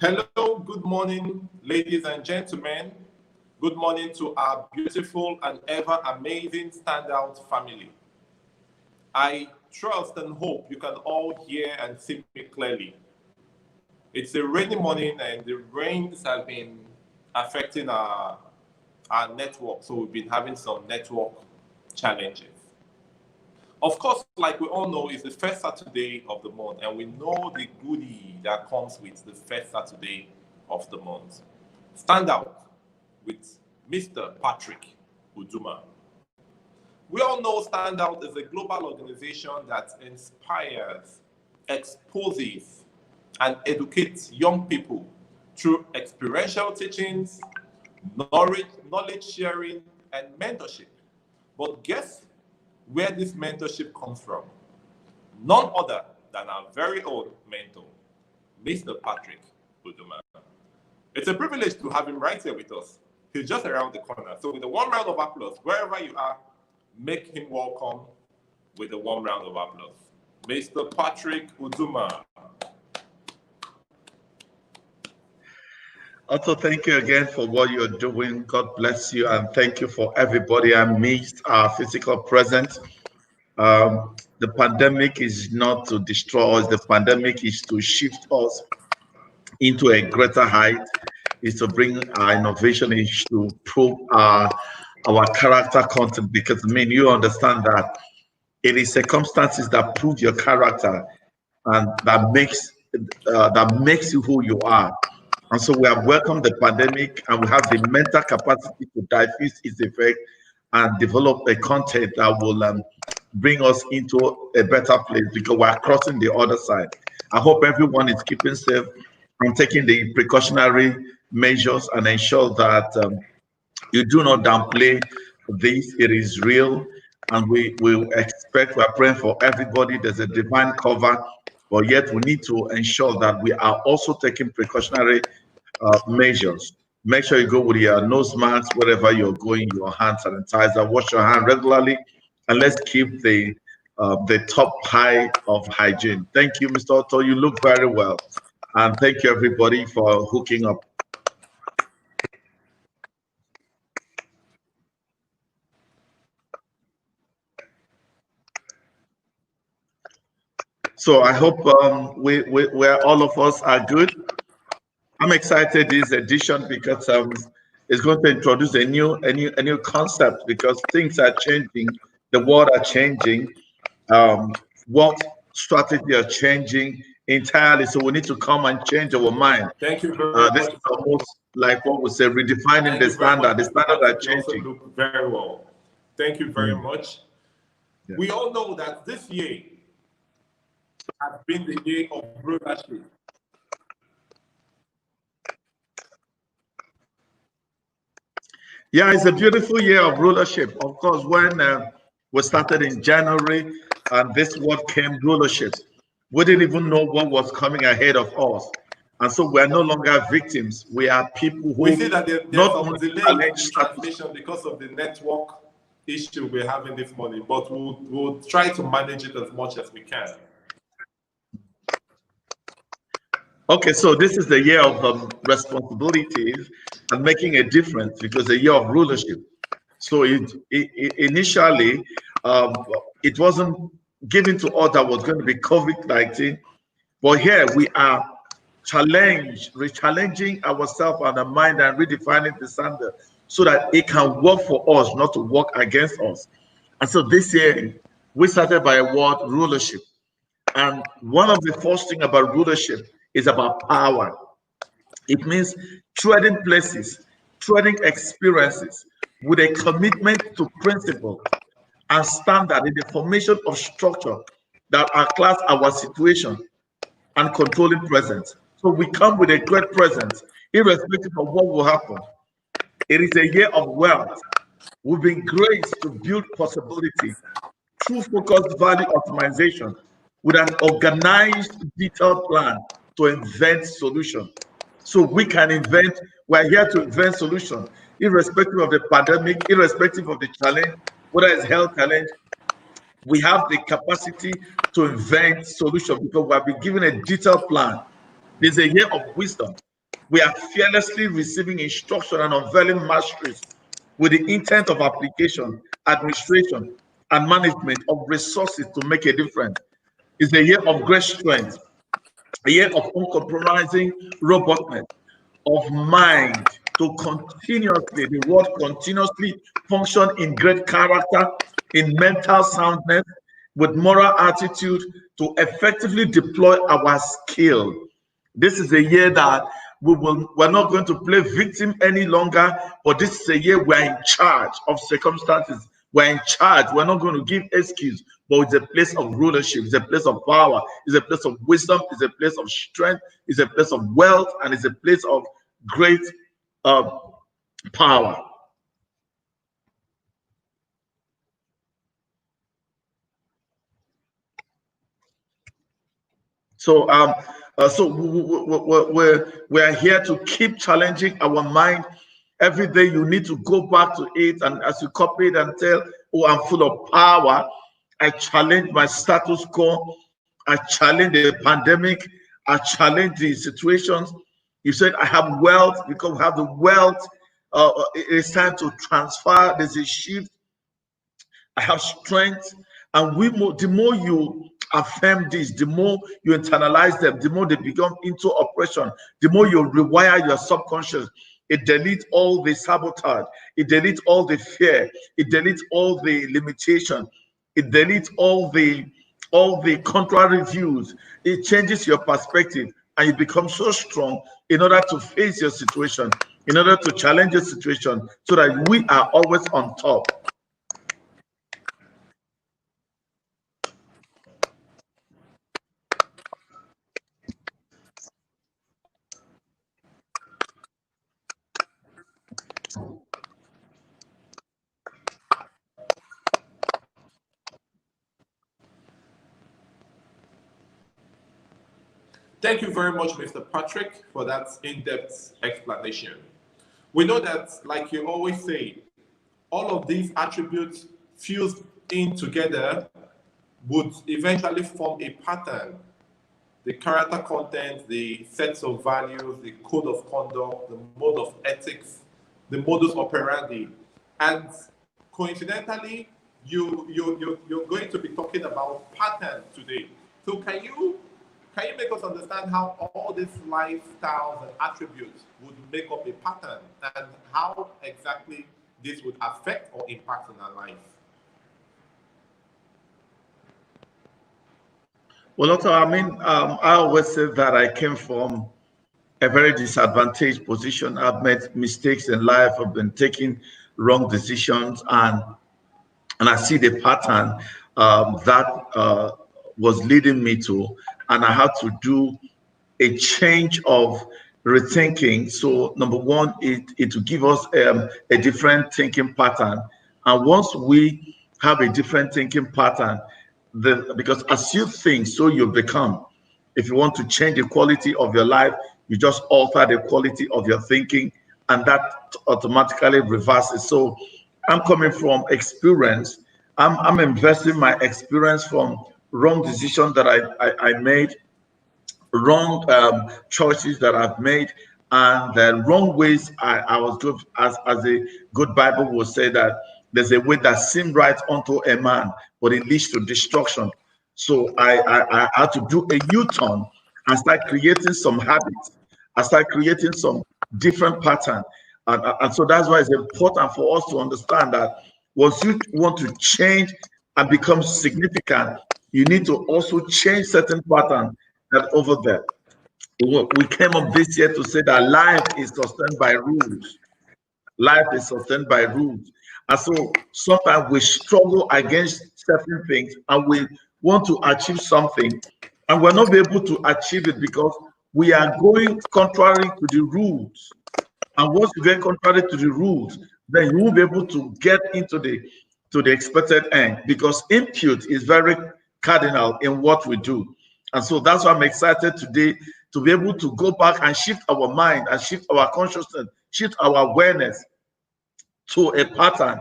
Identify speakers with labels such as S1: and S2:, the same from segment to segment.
S1: Hello, good morning, ladies and gentlemen. Good morning to our beautiful and ever amazing StandOut family. I trust and hope you can all hear and see me clearly. It's a rainy morning and the rains have been affecting our network, so we've been having some network challenges. Of course, like we all know, it's the first Saturday of the month, and we know the goodie that comes with the first Saturday of the month. Stand Out with Mr. Patrick Uduma. We all know Stand Out is a global organization that inspires, exposes, and educates young people through experiential teachings, knowledge sharing, and mentorship. But guess where this mentorship comes from? None other than our very own mentor, Mr. Patrick Uduma. It's a privilege to have him right here with us. He's just around the corner. So with a warm round of applause, wherever you are, make him welcome with a warm round of applause. Mr. Patrick Uduma.
S2: Also, thank you again for what you're doing. God bless you, and thank you for everybody. I missed our physical presence. The pandemic is not to destroy us. The pandemic is to shift us into a greater height. Is to bring our innovation, is to prove our character content. Because I mean, you understand that it is circumstances that prove your character, and that makes you who you are. And so we have welcomed the pandemic, and we have the mental capacity to diffuse its effect and develop a content that will bring us into a better place, because we're crossing the other side. I hope everyone is keeping safe and taking the precautionary measures, and ensure that you do not downplay this. It is real, and we expect, we're praying for everybody. There's a divine cover, but yet we need to ensure that we are also taking precautionary measures. Make sure you go with your nose mask wherever you're going, your hand sanitizer, wash your hand regularly, and let's keep the top high of hygiene. Thank you, Mr. Otto. You look very well. And thank you, everybody, for hooking up. So I hope where all of us are good. I'm excited this edition because it's going to introduce a new concept, because things are changing, the world are changing, what strategy are changing entirely. So we need to come and change our mind.
S1: Thank you very much.
S2: This is almost like what we say, redefining the standard. The standard are changing.
S1: You also look very well. Thank you very much. Yeah. We all know that this year has been the year of rulership.
S2: Yeah, it's a beautiful year of rulership. Of course, when we started in January and this word came, rulership, we didn't even know what was coming ahead of us. And so we're no longer victims. We are people who
S1: we see that there's some delay in translation because of the network issue we're having this morning, but we'll try to manage it as much as we can.
S2: Okay, so this is the year of responsibilities and making a difference, because the year of rulership. So it initially, it wasn't given to us that was going to be COVID-19, but here we are re-challenging ourselves and our mind and redefining the standard so that it can work for us, not to work against us. And so this year, We started by a word, rulership. And one of the first thing about rulership is about power. It means treading places, treading experiences with a commitment to principle and standard in the formation of structure that are class our situation and controlling presence. So we come with a great presence, irrespective of what will happen. It is a year of wealth. We've been graced to build possibility through focused value optimization with an organized detailed plan to invent solution. So we can invent, we're here to invent solution, irrespective of the pandemic, irrespective of the challenge, whether it's health challenge, we have the capacity to invent solution because we have been given a detailed plan. There's a year of wisdom. We are fearlessly receiving instruction and unveiling masteries with the intent of application, administration, and management of resources to make a difference. It's a year of great strength, a year of uncompromising robustness of mind to continuously, the word continuously function in great character, in mental soundness, with moral attitude to effectively deploy our skill. This is a year that we're not going to play victim any longer, but this is a year we're in charge of circumstances. We're in charge. We're not going to give excuse, but it's a place of rulership, it's a place of power, it's a place of wisdom, it's a place of strength, it's a place of wealth, and it's a place of great power. So we're here to keep challenging our mind. Every day you need to go back to it, and as you copy it and tell, oh, I'm full of power. I challenge my status quo. I challenge the pandemic. I challenge the situations. You said I have wealth because we have the wealth. It's time to transfer. There's a shift. I have strength, and the more you affirm this, the more you internalize them, the more they become into operation, the more you rewire your subconscious. It deletes all the sabotage, it deletes all the fear, it deletes all the limitation, it deletes all the contrary views. It changes your perspective, and you become so strong in order to face your situation, in order to challenge your situation, so that we are always on top.
S1: Thank you very much, Mr. Patrick, for that in-depth explanation. We know that, like you always say, all of these attributes fused in together would eventually form a pattern. The character content, the sets of values, the code of conduct, the mode of ethics, the modus operandi. And coincidentally, you're going to be talking about patterns today. So can you make us understand how all these lifestyles and attributes would make up a pattern and how exactly this would affect or impact in our life?
S2: Well, Doctor, I always say that I came from a very disadvantaged position. I've made mistakes in life. I've been taking wrong decisions, and I see the pattern that was leading me to, and I had to do a change of rethinking. So number one, it will give us a different thinking pattern, and once we have a different thinking pattern, because as you think, so you become. If you want to change the quality of your life, you just alter the quality of your thinking, and that automatically reverses. So I'm coming from experience. I'm investing my experience from wrong decisions that I made, wrong choices that I've made, and the wrong ways I was doing. As a good Bible will say that there's a way that seemed right unto a man, but it leads to destruction. So I had to do a U-turn and start creating some habits. I start creating some different pattern. And so that's why it's important for us to understand that once you want to change and become significant, you need to also change certain patterns that over there. We came up this year to say that life is sustained by rules. Life is sustained by rules. And so sometimes we struggle against certain things and we want to achieve something and we're not able to achieve it because we are going contrary to the rules. And once you get contrary to the rules, then you won't be able to get into the expected end because impute is very cardinal in what we do. And so that's why I'm excited today to be able to go back and shift our mind and shift our consciousness, shift our awareness to a pattern.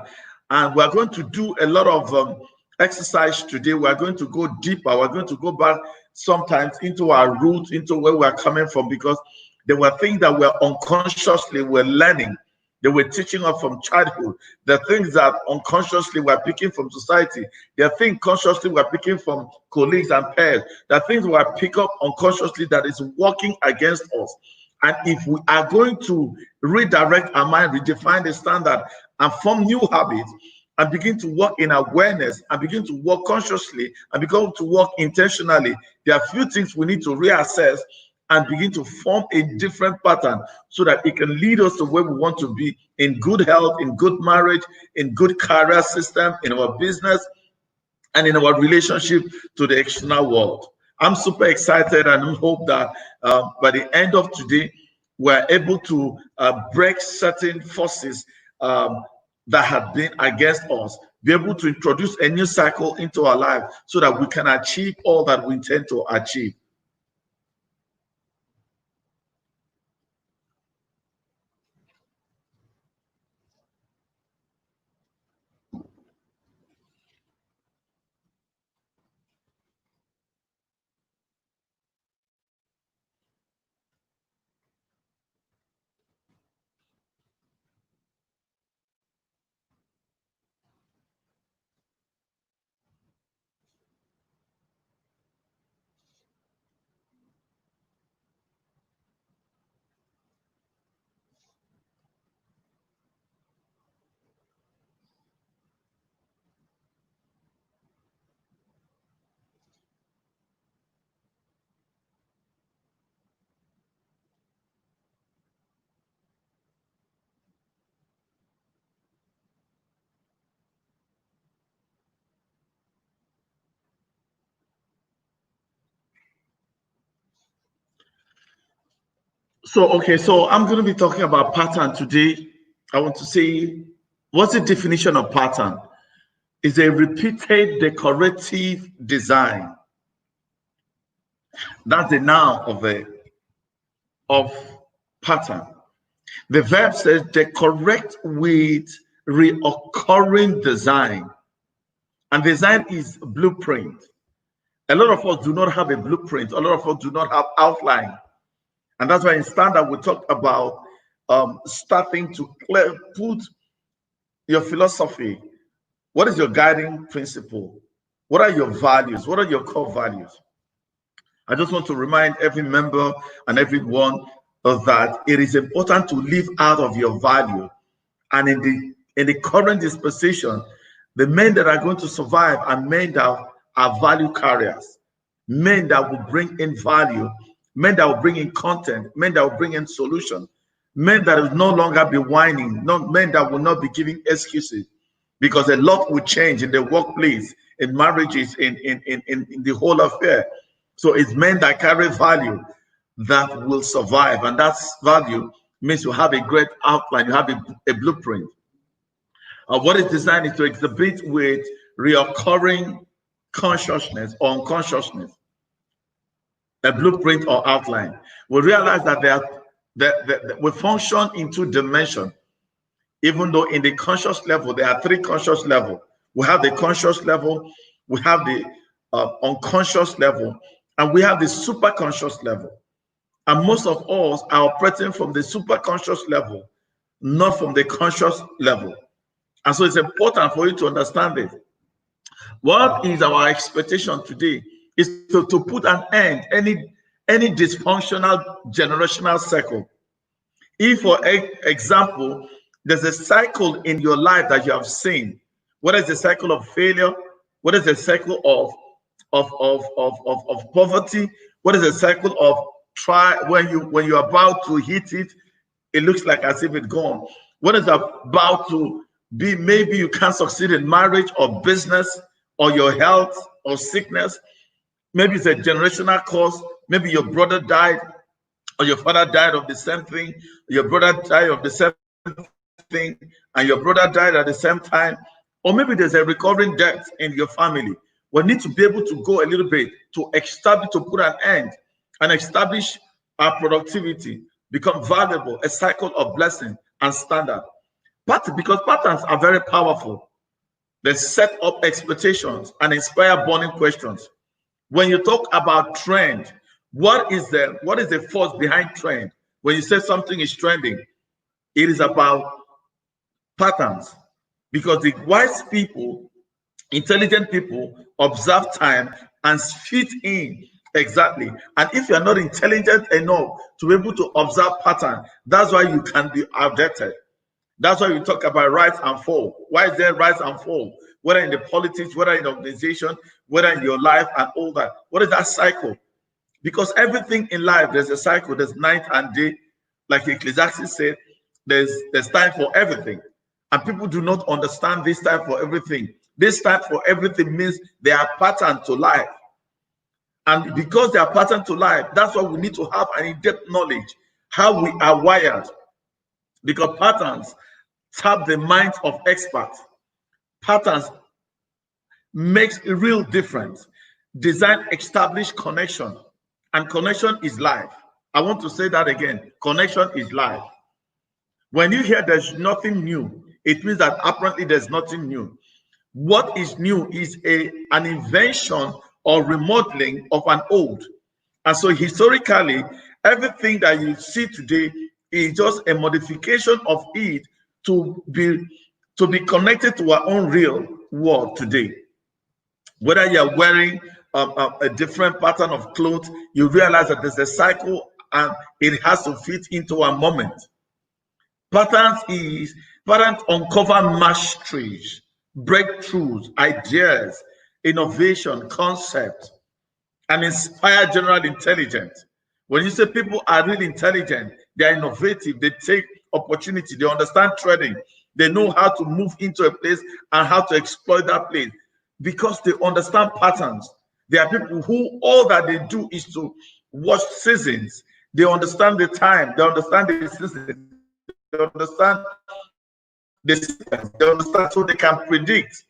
S2: And we're going to do a lot of exercise today. We're going to go deeper. We're going to go back sometimes into our roots, into where we're coming from, because there were things that we're unconsciously we're learning. They were teaching us from childhood. The things that unconsciously we're picking from society. There are things consciously we're picking from colleagues and peers. There are things we're picking up unconsciously that is working against us. And if we are going to redirect our mind, redefine the standard, and form new habits, and begin to work in awareness, and begin to work consciously, and begin to work intentionally, there are a few things we need to reassess and begin to form a different pattern so that it can lead us to where we want to be in good health, in good marriage, in good career system, in our business, and in our relationship to the external world. I'm super excited and I hope that by the end of today, we're able to break certain forces that have been against us, be able to introduce a new cycle into our life so that we can achieve all that we intend to achieve. So I'm going to be talking about pattern today. I want to say, what's the definition of pattern? It's a repeated decorative design. That's the noun of pattern. The verb says decorate with reoccurring design. And design is blueprint. A lot of us do not have a blueprint. A lot of us do not have outline. And that's why in StandOut we talked about starting to put your philosophy. What is your guiding principle? What are your values? What are your core values? I just want to remind every member and everyone of that it is important to live out of your value. And in the current dispensation, the men that are going to survive are men that are value carriers, men that will bring in value, men that will bring in content, men that will bring in solution, men that will no longer be whining, not men that will not be giving excuses, because a lot will change in the workplace, in marriages, in the whole affair. So it's men that carry value that will survive, and that's value means you have a great outline, you have a blueprint. What is designed is to exhibit with reoccurring consciousness or unconsciousness, a blueprint or outline. We realize that we function in two dimensions, even though in the conscious level, there are three conscious levels. We have the conscious level, we have the unconscious level, and we have the superconscious level. And most of us are operating from the superconscious level, not from the conscious level. And so it's important for you to understand it. What is our expectation today is to put an end any dysfunctional generational cycle. If, for example, there's a cycle in your life that you have seen, what is the cycle of failure, What is a cycle of poverty? What is a cycle of try when you're about to hit it, it looks like as if it's gone. What is about to be, maybe you can't succeed in marriage or business or your health or sickness. Maybe it's a generational cause. Maybe your brother died or your father died of the same thing. Your brother died of the same thing and your brother died at the same time. Or maybe there's a recurring death in your family. We need to be able to go a little bit to establish, to put an end and establish our productivity, become valuable, a cycle of blessing and standard. Because patterns are very powerful. They set up expectations and inspire burning questions. When you talk about trend, what is the force behind trend? When you say something is trending, it is about patterns. Because the wise people, intelligent people, observe time and fit in exactly. And if you are not intelligent enough to be able to observe pattern, that's why you can be outdated. That's why we talk about rise and fall. Why is there rise and fall? Whether in the politics, whether in the organization, whether in your life and all that. What is that cycle? Because everything in life, there's a cycle. There's night and day. Like Ecclesiastes said, there's time for everything. And people do not understand this time for everything. This time for everything means there are patterns to life. And because there are patterns to life, that's why we need to have an in-depth knowledge, how we are wired. Because patterns tap the minds of experts. Patterns makes a real difference. Design establish connection, and connection is life. I want to say that again. Connection is life. When you hear there's nothing new, it means that apparently there's nothing new. What is new is an invention or remodeling of an old. And so historically, everything that you see today is just a modification of it to be connected to our own real world today. Whether you're wearing a different pattern of clothes, you realize that there's a cycle and it has to fit into a moment. Patterns uncover masteries, breakthroughs, ideas, innovation, concepts, and inspire general intelligence. When you say people are really intelligent, they are innovative, they take opportunity, they understand trading, they know how to move into a place and how to exploit that place because they understand patterns. There are people who all that they do is to watch seasons. They understand the time, they understand the season, they understand the sequence, they understand so they can predict.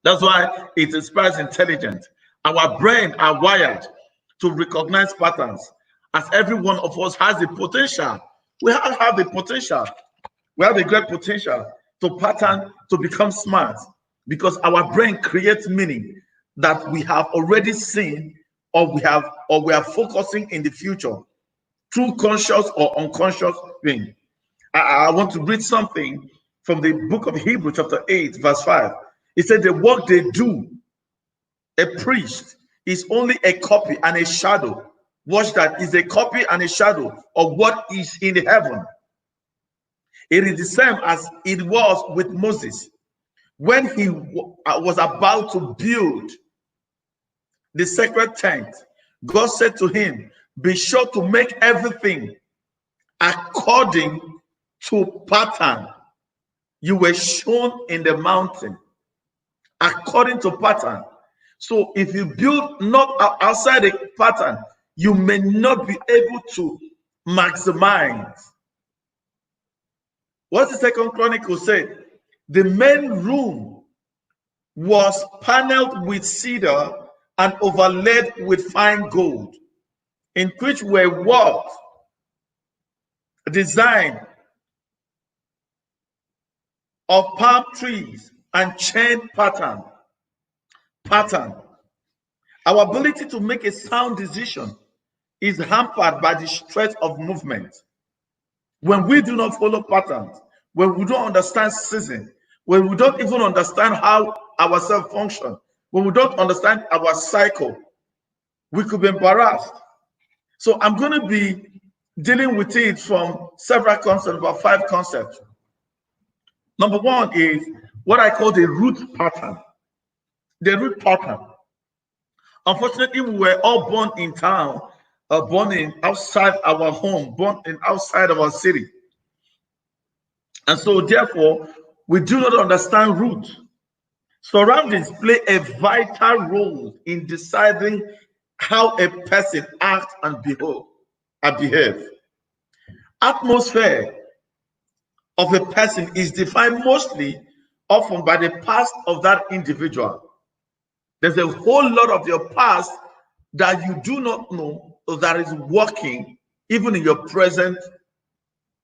S2: That's why it inspires intelligence. Our brain are wired to recognize patterns, as every one of us has the potential. We have the potential. We have a great potential to pattern, to become smart, because our brain creates meaning that we have already seen, or we are focusing in the future through conscious or unconscious being. I want to read something from the book of Hebrews, chapter 8, verse 5. It said, the work they do, a priest, is only a copy and a shadow. Watch that, is a copy and a shadow of what is in heaven. It is the same as it was with Moses. When he was about to build the sacred tent, God said to him, be sure to make everything according to pattern you were shown in the mountain. According to pattern. So if you build not outside the pattern, you may not be able to maximize. What the Second Chronicle said, the main room was paneled with cedar and overlaid with fine gold, in which were worked design of palm trees and chain pattern. Our ability to make a sound decision is hampered by the stress of movement. When we do not follow patterns, when we don't understand season, when we don't even understand how ourselves function, when we don't understand our cycle, we could be embarrassed. So I'm going to be dealing with it from several concepts, about 5 concepts. Number 1 is what I call the root pattern. the root pattern. Unfortunately, we were all born in town, born in outside our home, born in outside of our city. And so therefore, we do not understand root. Surroundings play a vital role in deciding how a person acts and behave. Atmosphere of a person is defined mostly often by the past of that individual. There's a whole lot of your past that you do not know that is working even in your present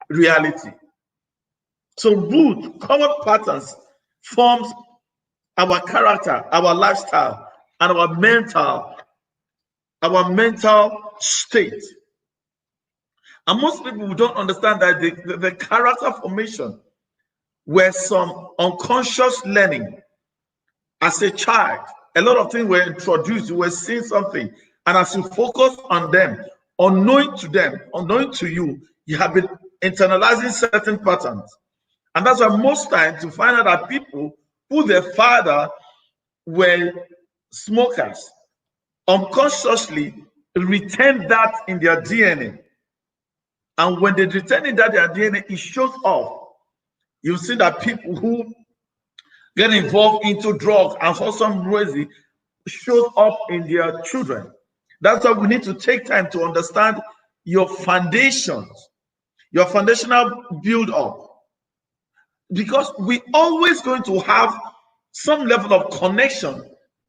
S2: reality. So root, common patterns, forms our character, our lifestyle, and our mental state. And most people don't understand that the character formation were some unconscious learning as a child. A lot of things were introduced, you were seeing something, and as you focus on them, unknowing to you, you have been internalizing certain patterns. And that's why most times you find out that people who their father were smokers unconsciously retain that in their DNA. And when they retain in that their DNA, it shows off. You see that people who get involved into drugs and for some reason shows up in their children. That's why we need to take time to understand your foundations, your foundational build up. Because we always going to have some level of connection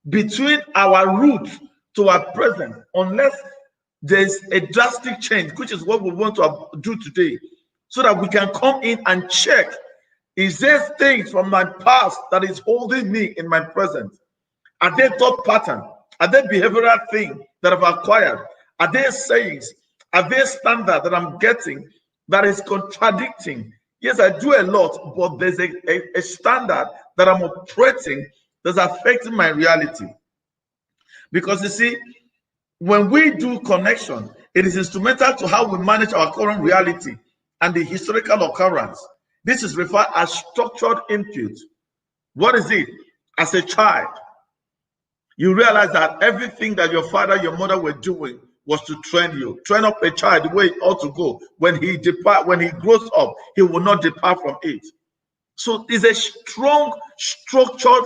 S2: between our root to our present, unless there's a drastic change, which is what we want to do today, so that we can come in and check, is there things from my past that is holding me in my present? Are there thought pattern? Are there behavioral things that I've acquired? Are there sayings? Are there standards that I'm getting that is contradicting? Yes, I do a lot, but there's a standard that I'm operating that's affecting my reality. Because you see, when we do connection, it is instrumental to how we manage our current reality and the historical occurrence. This is referred as structured input. What is it? As a child, you realize that everything that your father, your mother were doing was to train up a child the way it ought to go. When he grows up, he will not depart from it. So it's a strong, structured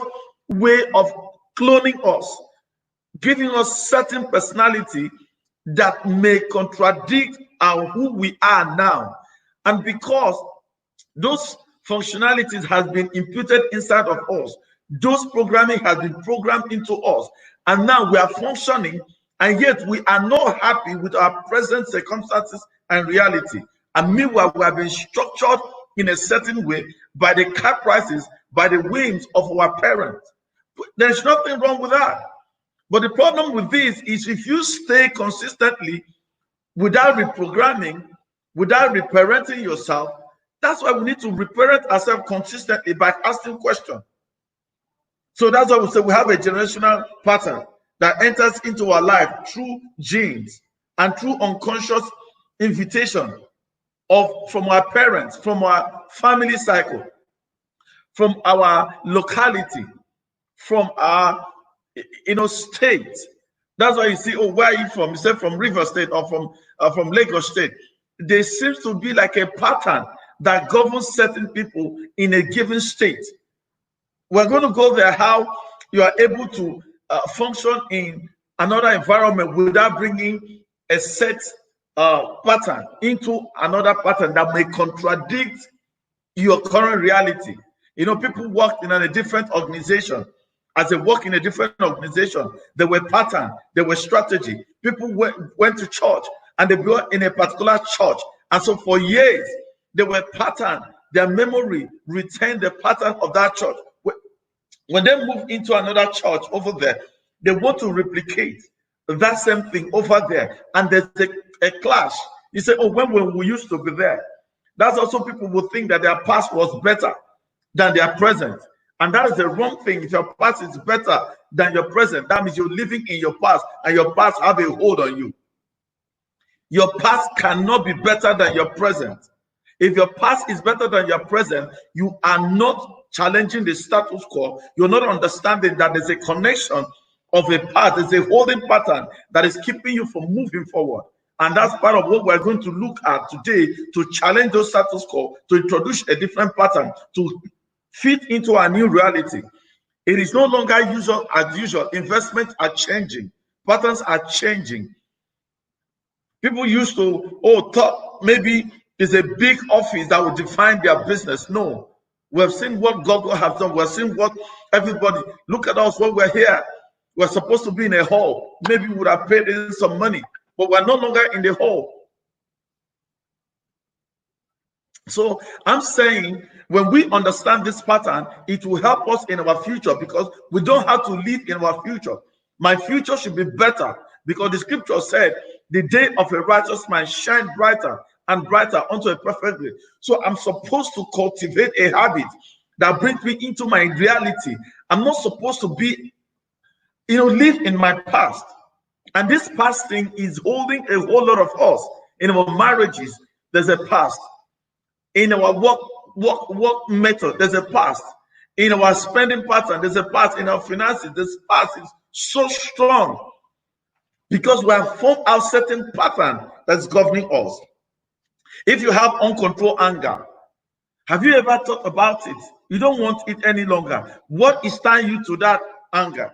S2: way of cloning us, giving us certain personality that may contradict who we are now. And because those functionalities has been imputed inside of us, those programming has been programmed into us, and now we are functioning, and yet we are not happy with our present circumstances and reality. And meanwhile, we have been structured in a certain way by the caprices, by the whims of our parents. There's nothing wrong with that. But the problem with this is if you stay consistently without reprogramming, without reparenting yourself, that's why we need to reparent ourselves consistently by asking questions. So that's why we say we have a generational pattern that enters into our life through genes and through unconscious invitation from our parents, from our family cycle, from our locality, from our state. That's why you see, oh, where are you from? You say from River State or from Lagos State. There seems to be like a pattern that governs certain people in a given state. We're going to go there, how you are able to function in another environment without bringing a set pattern into another pattern that may contradict your current reality. People worked in a different organization. As they work in a different organization, there were pattern, there were strategy. People went to church and they were in a particular church. And so for years, they were pattern. Their memory retained the pattern of that church. When they move into another church over there, they want to replicate that same thing over there. And there's a clash. You say, oh, when we used to be there. That's also people will think that their past was better than their present. And that is the wrong thing. If your past is better than your present, that means you're living in your past and your past have a hold on you. Your past cannot be better than your present. If your past is better than your present, you are not challenging the status quo, you're not understanding that there's a connection of a path, there's a holding pattern that is keeping you from moving forward. And that's part of what we're going to look at today, to challenge those status quo, to introduce a different pattern, to fit into a new reality. It is no longer usual as usual. Investments are changing, patterns are changing. People used to, thought maybe it's a big office that will define their business. No, we have seen what God has done. We've seen what everybody, look at us when we're here. We're supposed to be in a hall. Maybe we would have paid in some money, but we're no longer in the hall. So I'm saying, when we understand this pattern, it will help us in our future, because we don't have to live in our future. My future should be better, because the scripture said, the day of a righteous man shine brighter and brighter unto a perfect day. So I'm supposed to cultivate a habit that brings me into my reality. I'm not supposed to be, live in my past. And this past thing is holding a whole lot of us. In our marriages, there's a past. In our work method, there's a past. In our spending pattern, there's a past. In our finances, this past is so strong, because we have formed a certain pattern that's governing us. If you have uncontrolled anger, have you ever thought about it? You don't want it any longer. What is tying you to that anger?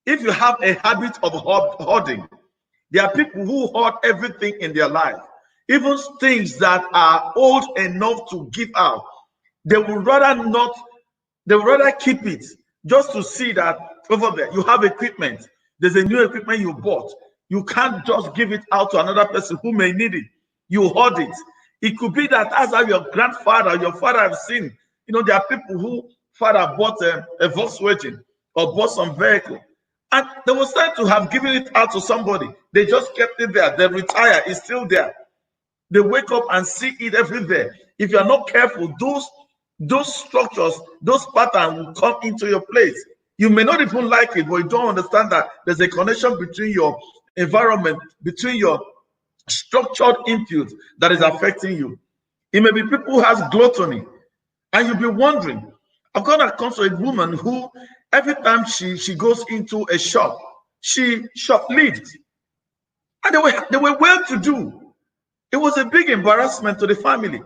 S2: If you have a habit of hoarding, there are people who hoard everything in their life, even things that are old enough to give out. They would rather not, they would rather keep it, just to see that over there you have equipment. There's a new equipment you bought. You can't just give it out to another person who may need it. You hoard it. It could be that as your grandfather, your father have seen, there are people who father bought a Volkswagen or bought some vehicle, and they were said to have given it out to somebody. They just kept it there. They retire, it's still there. They wake up and see it everywhere. If you're not careful, those structures, those patterns will come into your place. You may not even like it, but you don't understand that there's a connection between your environment, between your structured input that is affecting you. It may be people who has gluttony, and you'll be wondering. I've got accounts of a woman who, every time she goes into a shop, she shoplifts, and they were well to do. It was a big embarrassment to the family.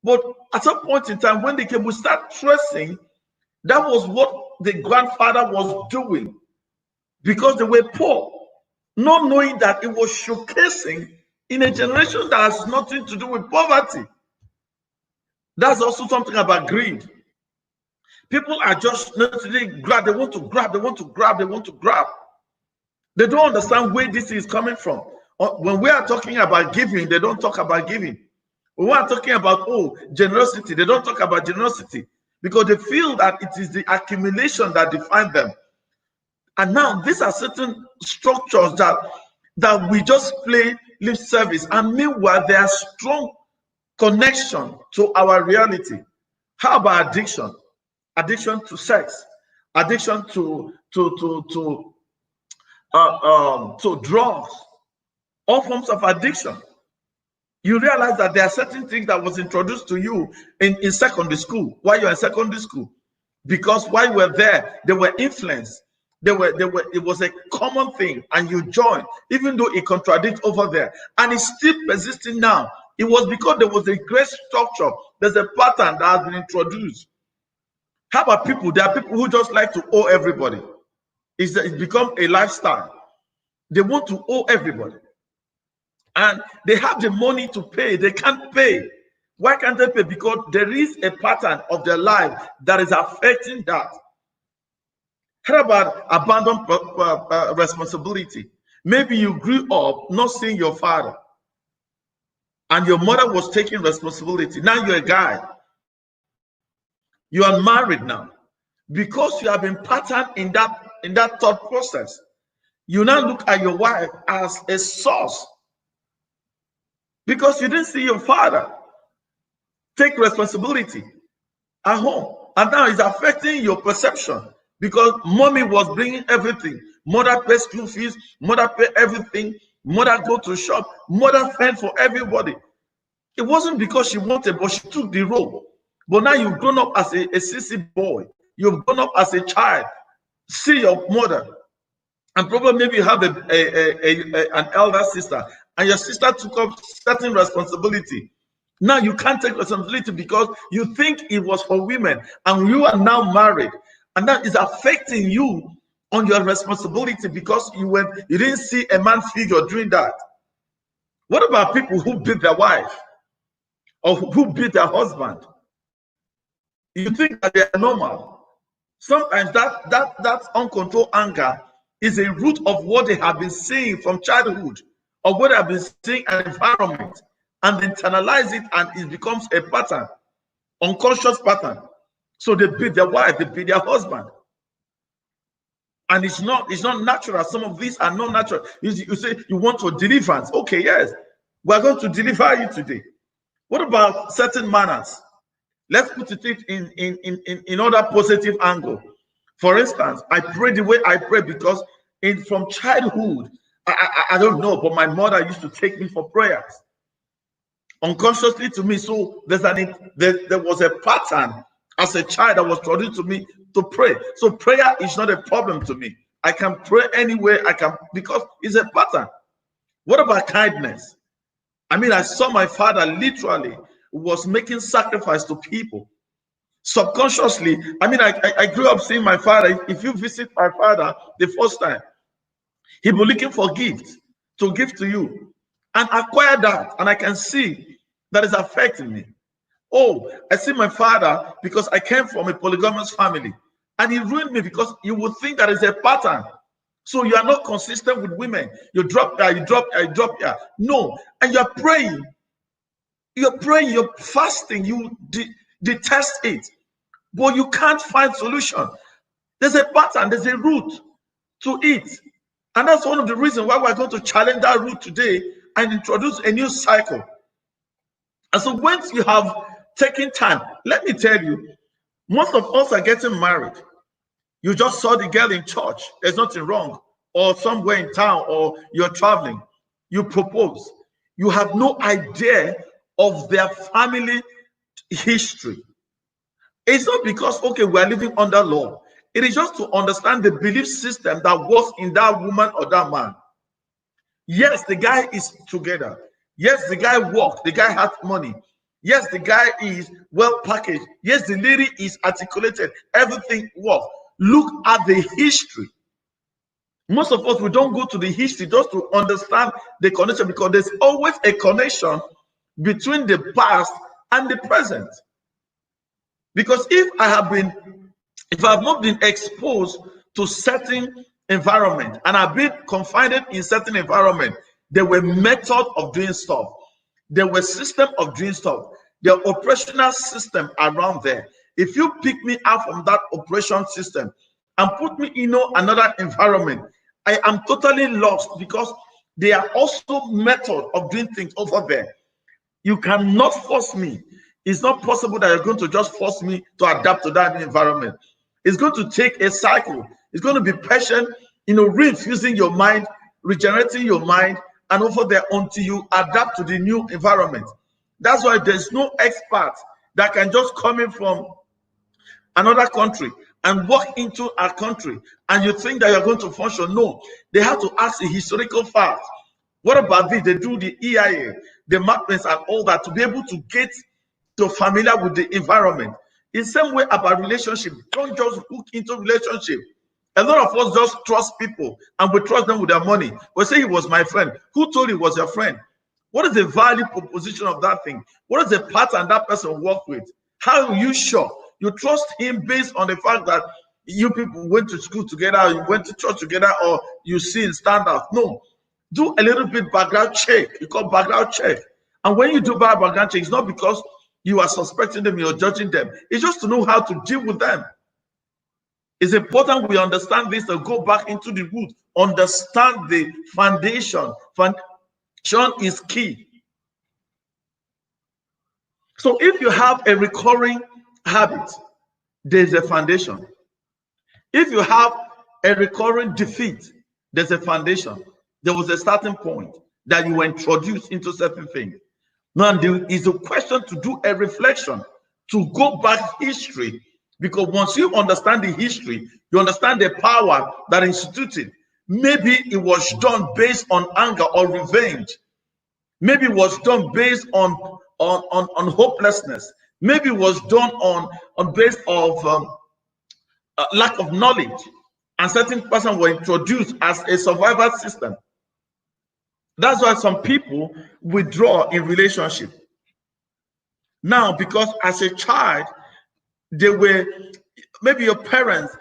S2: But at some point in time, when they came, we start tracing that was what the grandfather was doing, because they were poor, not knowing that it was showcasing in a generation that has nothing to do with poverty. That's also something about greed. People are just not really grab, they want to grab, they want to grab, they want to grab. They don't understand where this is coming from. When we are talking about giving, they don't talk about giving. When we are talking about generosity, they don't talk about generosity, because they feel that it is the accumulation that defines them. And now these are certain structures that we just play lip service, and meanwhile there are strong connection to our reality. How about addiction? Addiction to sex, addiction to drugs, all forms of addiction. You realize that there are certain things that was introduced to you in secondary school, while you're in secondary school, because while you were there, they were influenced. It was a common thing, and you joined, even though it contradicts over there, and it's still persisting now. It was because there was a great structure. There's a pattern that has been introduced. How about people? There are people who just like to owe everybody. It's become a lifestyle. They want to owe everybody, and they have the money to pay. They can't pay. Why can't they pay? Because there is a pattern of their life that is affecting that. How about abandoned responsibility? Maybe you grew up not seeing your father, and your mother was taking responsibility. Now you're a guy. You are married now. Because you have been patterned in that thought process, you now look at your wife as a source, because you didn't see your father take responsibility at home, and now it's affecting your perception, because mommy was bringing everything. Mother pays school fees, mother pay everything, mother go to shop, mother fend for everybody. It wasn't because she wanted, but she took the role. But now you've grown up as a sissy boy. You've grown up as a child. See your mother, and probably maybe you have an elder sister, and your sister took up certain responsibility. Now you can't take responsibility because you think it was for women, and you are now married, and that is affecting you on your responsibility because you didn't see a man figure doing that. What about people who beat their wife or who beat their husband? You think that they are normal. Sometimes that uncontrolled anger is a root of what they have been seeing from childhood, or what they have been seeing in an environment, and they internalize it, and it becomes a pattern, unconscious pattern. So they beat their wife, they beat their husband, and it's not natural. Some of these are not natural. You say you want for deliverance. Okay, yes, we're going to deliver you today. What about certain manners? Let's put it in other positive angle. For instance, I pray the way I pray because from childhood, I don't know, but my mother used to take me for prayers unconsciously to me. So there was a pattern as a child that was introduced to me to pray. So prayer is not a problem to me. I can pray anywhere I can because it's a pattern. What about kindness? I mean, I saw my father literally was making sacrifice to people subconsciously. I mean, I grew up seeing my father. If you visit my father the first time, he'll be looking for gifts to give to you, and acquire that, and I can see that is affecting me. Oh, I see my father because I came from a polygamous family, and he ruined me because you would think that is a pattern. So you are not consistent with women. You drop there, you drop there, you drop there. No, and you're praying, you're fasting, you detest it, but you can't find solution. There's a pattern, there's a root to it, and that's one of the reasons why we're going to challenge that root today and introduce a new cycle. And so once you have taken time, let me tell you, most of us are getting married. You just saw the girl in church, there's nothing wrong, or somewhere in town, or you're traveling, you propose. You have no idea of their family history. It's not because, okay, we're living under law. It is just to understand the belief system that was in that woman or that man. Yes, the guy is together. Yes, the guy works. The guy has money. Yes, the guy is well packaged. Yes, the lady is articulated. Everything works. Look at the history. Most of us, we don't go to the history just to understand the connection, because there's always a connection between the past and the present. Because if I have not been exposed to certain environment, and I've been confined in certain environment, there were methods of doing stuff. There were system of doing stuff. There are operational system around there. If you pick me out from that operation system and put me in another environment, I am totally lost, because there are also methods of doing things over there. You cannot force me. It's not possible that you're going to just force me to adapt to that environment. It's going to take a cycle. It's going to be patient, reinfusing your mind, regenerating your mind, and over there until you adapt to the new environment. That's why there's no expert that can just come in from another country and walk into our country and you think that you're going to function. No, they have to ask the historical facts. What about this? They do the EIA, the mappings and all that to be able to get to familiar with the environment. In the same way about relationship, don't just hook into relationship. A lot of us just trust people and we trust them with their money. We say he was my friend. Who told you he was your friend? What is the value proposition of that thing? What is the pattern that person worked with? How are you sure? You trust him based on the fact that you people went to school together, or you went to church together, or you see in StandOut. No. Do a little bit background check. You call background check. And when you do background check, it's not because you are suspecting them, you're judging them. It's just to know how to deal with them. It's important we understand this and go back into the root. Understand the foundation. Foundation is key. So if you have a recurring habit, there's a foundation. If you have a recurring defeat, there's a foundation. There was a starting point that you were introduced into certain things. Now there is a question to do a reflection. to go back history, because once you understand the history, you understand the power that instituted. Maybe it was done based on anger or revenge. Maybe it was done based on hopelessness. Maybe it was done on base of lack of knowledge, and certain persons were introduced as a survival system. That's why some people withdraw in relationship. Now, because as a child, they were, maybe your parents,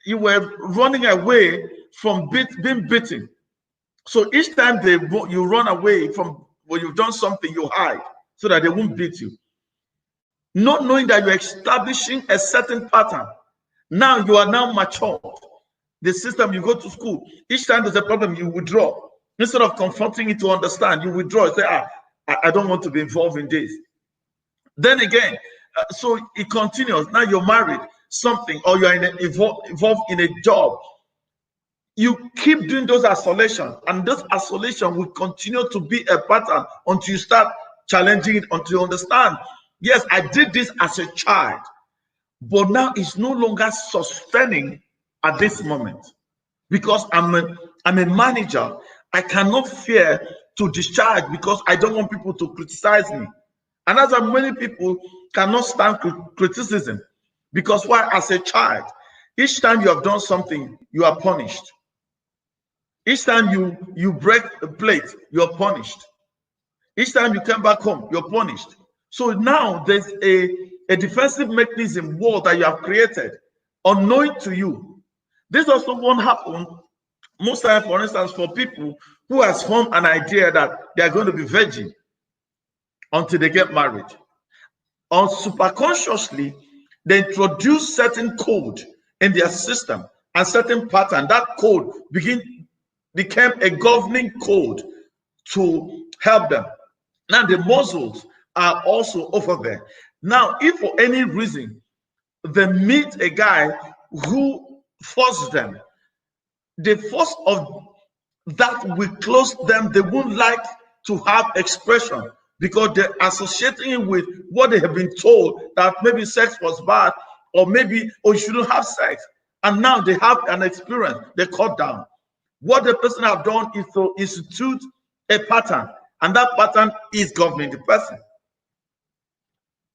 S2: you were running away from being beaten. So each time you run away from when you've done something, you hide so that they won't beat you. Not knowing that you're establishing a certain pattern. Now you are now matured. The system, you go to school, each time there's a problem, you withdraw. Instead of confronting it to understand, you withdraw. You say, I don't want to be involved in this. Then again, so it continues. Now you're married, something, or you're involved in a job. You keep doing those isolation, and this isolation will continue to be a pattern until you start challenging it, until you understand, yes, I did this as a child, but now it's no longer sustaining at this moment, because I'm a manager. I cannot fear to discharge because I don't want people to criticize me. And that's why many people cannot stand criticism, because why? As a child, each time you have done something, you are punished. Each time you break a plate, you're punished. Each time you come back home, you're punished. So now there's a defensive mechanism wall that you have created, unknown to you. This also won't happen most times, for instance, for people who has formed an idea that they are going to be virgin until they get married. Or superconsciously, they introduce certain code in their system and certain pattern. That code became a governing code to help them. Now the muscles are also over there. Now, if for any reason they meet a guy who forces them, the force of that will close them. They won't like to have expression because they're associating it with what they have been told, that maybe sex was bad, or maybe, you shouldn't have sex. And now they have an experience, they cut down. What the person have done is to institute a pattern, and that pattern is governing the person.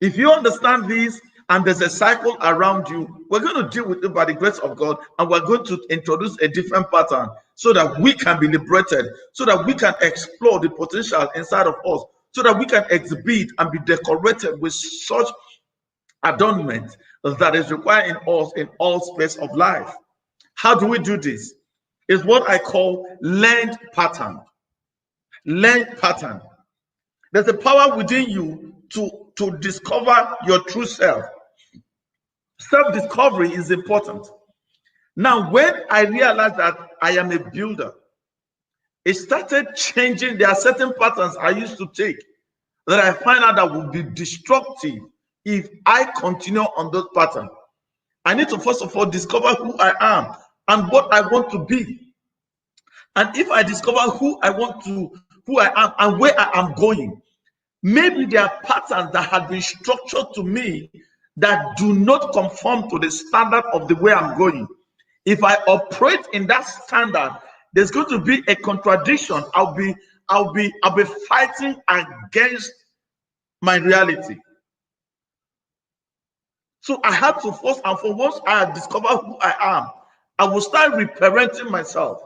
S2: If you understand this, and there's a cycle around you, we're going to deal with it by the grace of God, and we're going to introduce a different pattern so that we can be liberated, so that we can explore the potential inside of us, so that we can exhibit and be decorated with such adornment that is required in us in all space of life. How do we do this? It's what I call learned pattern. Learned pattern. There's a power within you to discover your true self. Self-discovery is important. Now, when I realized that I am a builder, it started changing. There are certain patterns I used to take that I find out that would be destructive if I continue on those patterns. I need to first of all discover who I am and what I want to be. And if I discover who I am and where I am going, maybe there are patterns that have been structured to me that do not conform to the standard of the way I'm going. If I operate in that standard, there's going to be a contradiction. I'll be fighting against my reality. So I have to first and foremost, I discover who I am, I will start reparenting myself.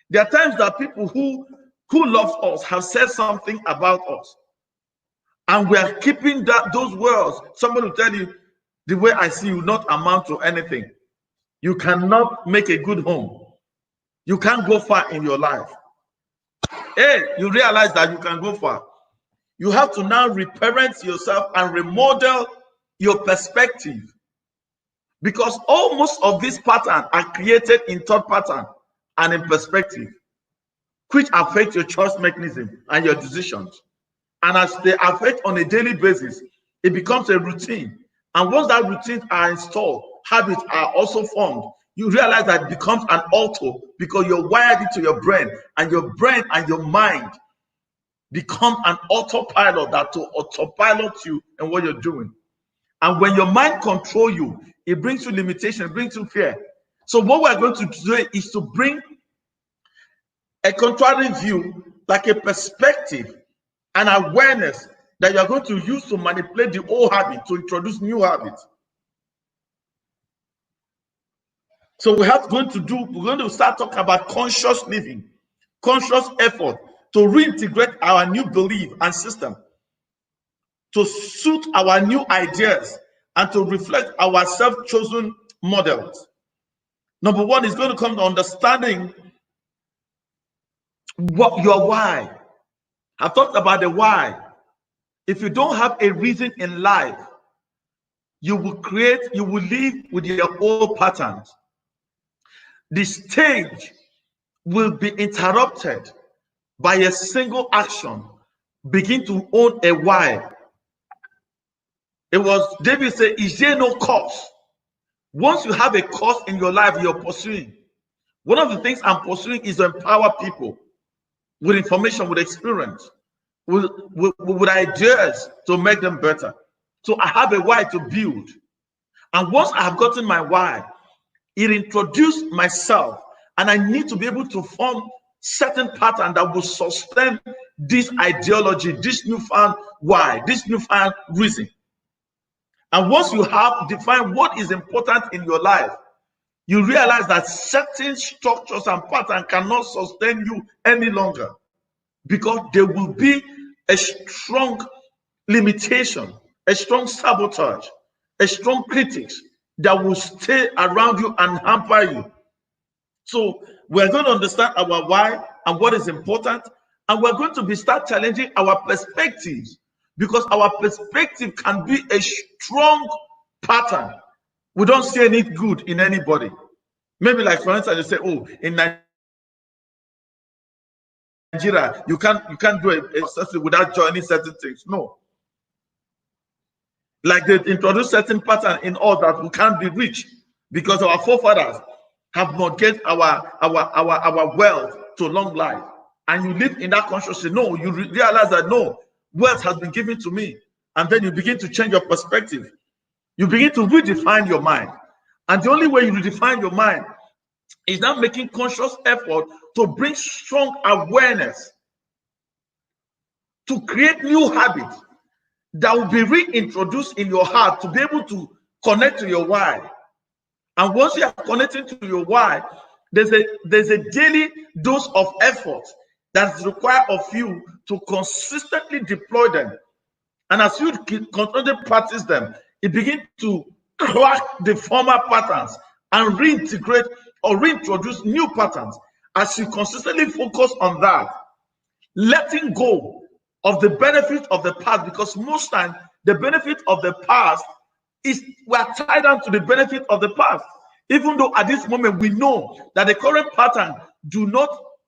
S2: There are times that people who love us have said something about us, and we are keeping those words. Somebody will tell you, the way I see you not amount to anything. You cannot make a good home. You can't go far in your life. Hey, you realize that you can go far. You have to now reparent yourself and remodel your perspective, because almost of these patterns are created in thought pattern and in perspective, which affect your choice mechanism and your decisions. And as they affect on a daily basis, it becomes a routine. And once that routines are installed, habits are also formed. You realize that it becomes an auto, because you're wired into your brain and your mind become an autopilot that to autopilot you and what you're doing. And when your mind controls you, it brings you limitation, it brings you fear. So what we're going to do is to bring a contrary view, like a perspective and awareness that you're going to use to manipulate the old habit, to introduce new habits. So we're going to start talking about conscious living, conscious effort to reintegrate our new belief and system, to suit our new ideas, and to reflect our self-chosen models. Number one is going to come to understanding what your why. I've talked about the why. If you don't have a reason in life, you will live with your old patterns. The stage will be interrupted by a single action. Begin to own a why. It was David said, is there no cause? Once you have a cause in your life you're pursuing, one of the things I'm pursuing is to empower people with information, with experience, with ideas to make them better. So I have a why to build. And once I have gotten my why, it introduced myself, and I need to be able to form certain pattern that will sustain this ideology, this newfound why, this newfound reason. And once you have defined what is important in your life, you realize that certain structures and patterns cannot sustain you any longer, because there will be a strong limitation, a strong sabotage, a strong critics that will stay around you and hamper you. So we're going to understand our why and what is important, and we're going to start challenging our perspectives, because our perspective can be a strong pattern. We don't see any good in anybody. Maybe, like for instance, you say, oh, in Nigeria, you can't do a without joining certain things. No. Like they introduce certain pattern in us that we can't be rich because our forefathers have mortgaged our wealth to long life. And you live in that consciousness. No, you realize that no, wealth has been given to me. And then you begin to change your perspective. You begin to redefine your mind. And the only way you redefine your mind is now making conscious effort to bring strong awareness, to create new habits that will be reintroduced in your heart to be able to connect to your why. And once you are connecting to your why, there's a daily dose of effort that's required of you to consistently deploy them. And as you continually practice them, it begins to crack the former patterns and reintegrate or reintroduce new patterns. As you consistently focus on that, letting go of the benefit of the past, because most times the benefit of the past is we are tied down to the benefit of the past, even though at this moment we know that the current pattern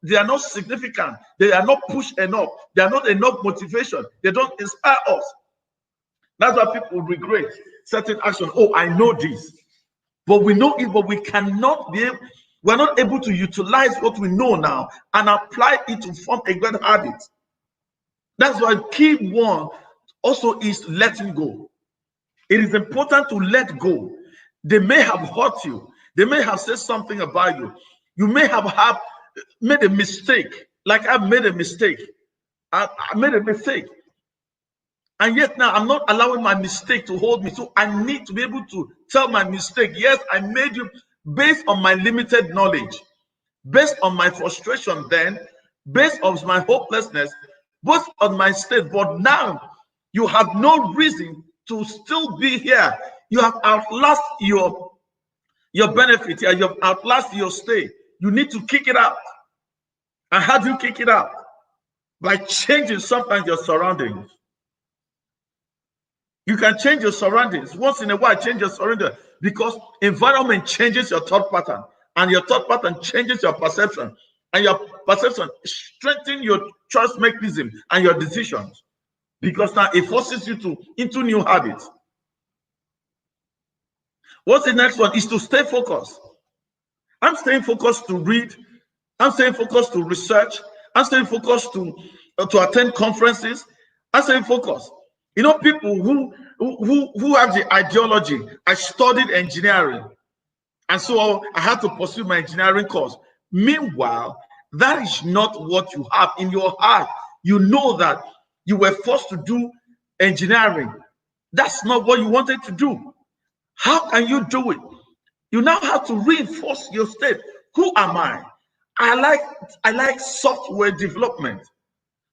S2: they are not significant, they are not pushed enough, they are not enough motivation, they don't inspire us. That's why people regret certain action. Oh, I know this, but we know it, but we cannot be able, we're not able to utilize what we know now and apply it to form a good habit. That's why key one also is letting go. It is important to let go. They may have hurt you. They may have said something about you. You may have made a mistake. Like I've made a mistake. I made a mistake. And yet now I'm not allowing my mistake to hold me. So I need to be able to tell my mistake. Yes, I made you based on my limited knowledge, based on my frustration then, based on my hopelessness, both on my state. But now you have no reason to still be here. You have outlasted your benefit here. You have outlasted your stay. You need to kick it out. And how do you kick it out? By changing sometimes your surroundings. You can change your surroundings. Once in a while, change your surroundings, because environment changes your thought pattern, and your thought pattern changes your perception, and your perception strengthens your choice mechanism and your decisions, because now it forces you into new habits. What's the next one? Is to stay focused. I'm staying focused to read. I'm staying focused to research. I'm staying focused to attend conferences. I'm staying focused. You know, people who who have the ideology. I studied engineering, and so I had to pursue my engineering course. Meanwhile, that is not what you have in your heart. You know that you were forced to do engineering. That's not what you wanted to do. How can you do it? You now have to reinforce your state. Who am I? I like software development.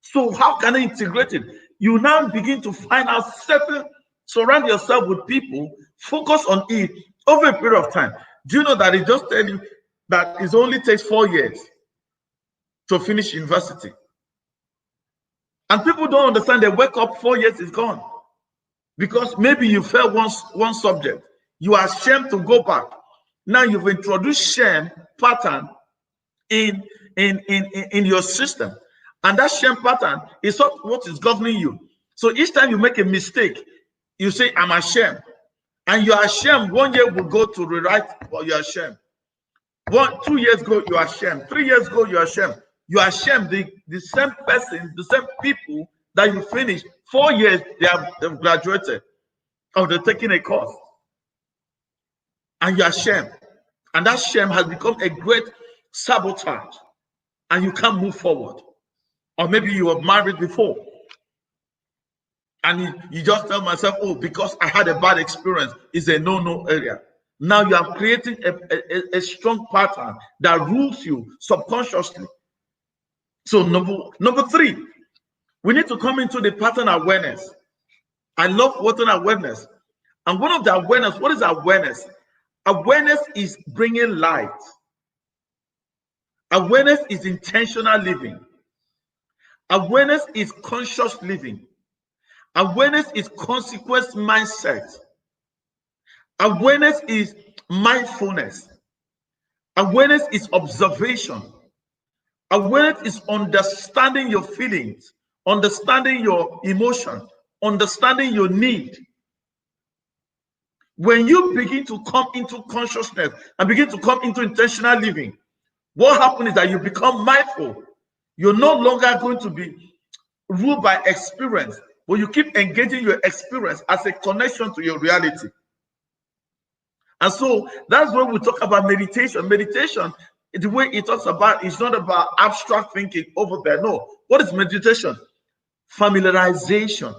S2: So how can I integrate it? You now begin to find out surround yourself with people, focus on it over a period of time. Do you know that it just tell you that it only takes 4 years to finish university? And people don't understand. They wake up, 4 years is gone. Because maybe you failed one subject. You are ashamed to go back. Now you've introduced shame pattern in your system. And that shame pattern is what is governing you. So each time you make a mistake, you say, I'm ashamed. And you're ashamed. 1 year will go to rewrite what you're ashamed. 2 years ago, you're ashamed. 3 years ago, you're ashamed. You're ashamed. The same person, the same people that you finished 4 years, they've graduated or they're taking a course. And you're ashamed. And that shame has become a great sabotage. And you can't move forward. Or maybe you were married before. And you just tell myself, oh, because I had a bad experience, it's a no-no area. Now you are creating a strong pattern that rules you subconsciously. So number 3, we need to come into the pattern awareness. I love pattern awareness. And one of the awareness, what is awareness? Awareness is bringing light. Awareness is intentional living. Awareness is conscious living. Awareness is consequence mindset. Awareness is mindfulness. Awareness is observation. Awareness is understanding your feelings, understanding your emotions, understanding your need. When you begin to come into consciousness and begin to come into intentional living, what happens is that you become mindful. You're no longer going to be ruled by experience, but you keep engaging your experience as a connection to your reality. And so that's when we talk about meditation. Meditation, the way it talks about, it's not about abstract thinking over there. No. What is meditation? Familiarization.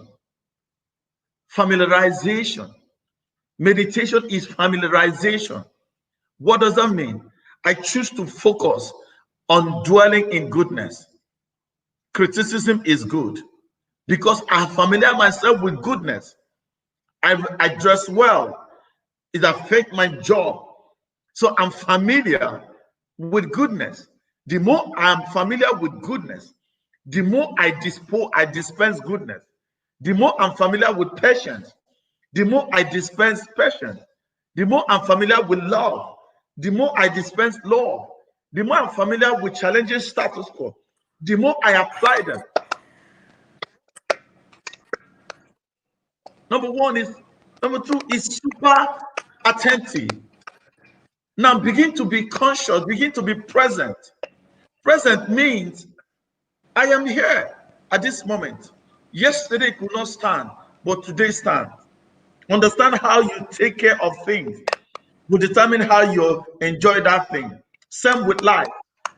S2: Familiarization. Meditation is familiarization. What does that mean? I choose to focus on dwelling in goodness. Criticism is good because I familiar myself with goodness. I dress well. It affects my job. So I'm familiar with goodness. The more I'm familiar with goodness, the more I dispense goodness. The more I'm familiar with patience, the more I dispense patience. The more I'm familiar with love, the more I dispense love. The more I'm familiar with challenging status quo, the more I apply them. Number 2 is super attentive. Now begin to be conscious, begin to be present. Present means I am here at this moment. Yesterday could not stand, but today stands. Understand how you take care of things will determine how you enjoy that thing. Same with life.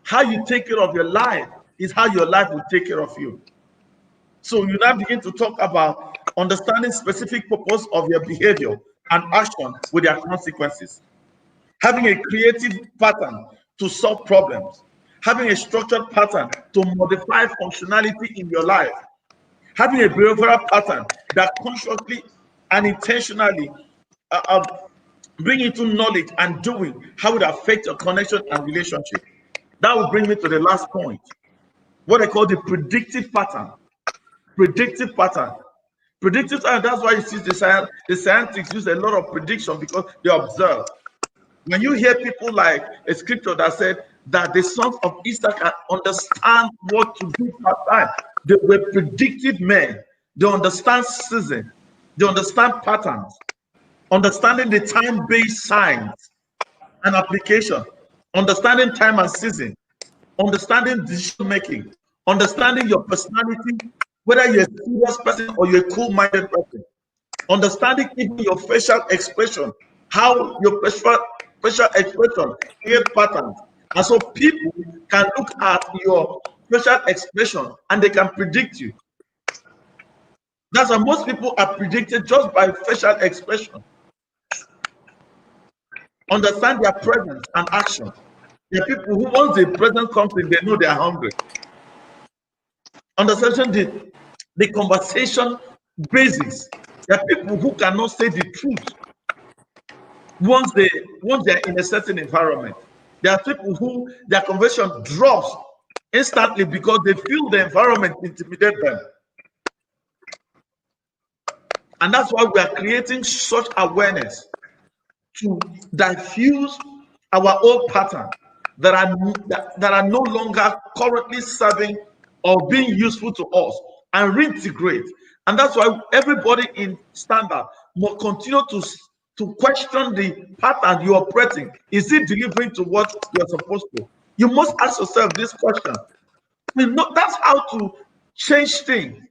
S2: How you take care of your life is how your life will take care of you. So you now begin to talk about understanding specific purpose of your behavior and action with their consequences. Having a creative pattern to solve problems. Having a structured pattern to modify functionality in your life. Having a behavioral pattern that consciously and intentionally bring into knowledge and doing how it affects your connection and relationship. That will bring me to the last point, what I call the predictive pattern. Predictive pattern. Predictive pattern, that's why you see the scientists use a lot of prediction because they observe. When you hear people like a scripture that said that the sons of Issachar understand what to do part time, they were predictive men. They understand season, they understand patterns, understanding the time-based signs and application, understanding time and season, understanding decision making, understanding your personality, whether you're a serious person or you're a cool-minded person. understanding even your facial expression, how your facial expression create patterns. And so people can look at your facial expression and they can predict you. That's why most people are predicted just by facial expression. Understand their presence and action. There are people who, once the present comes in, they know they are hungry. Understand the conversation basis. There are people who cannot say the truth once they are in a certain environment. There are people who their conversation drops instantly because they feel the environment intimidate them. And that's why we are creating such awareness to diffuse our old pattern that are no longer currently serving or being useful to us, and reintegrate. And that's why everybody in StandOut must continue to question the pattern you're operating. Is it delivering to what you're supposed to? You must ask yourself this question. That's how to change things.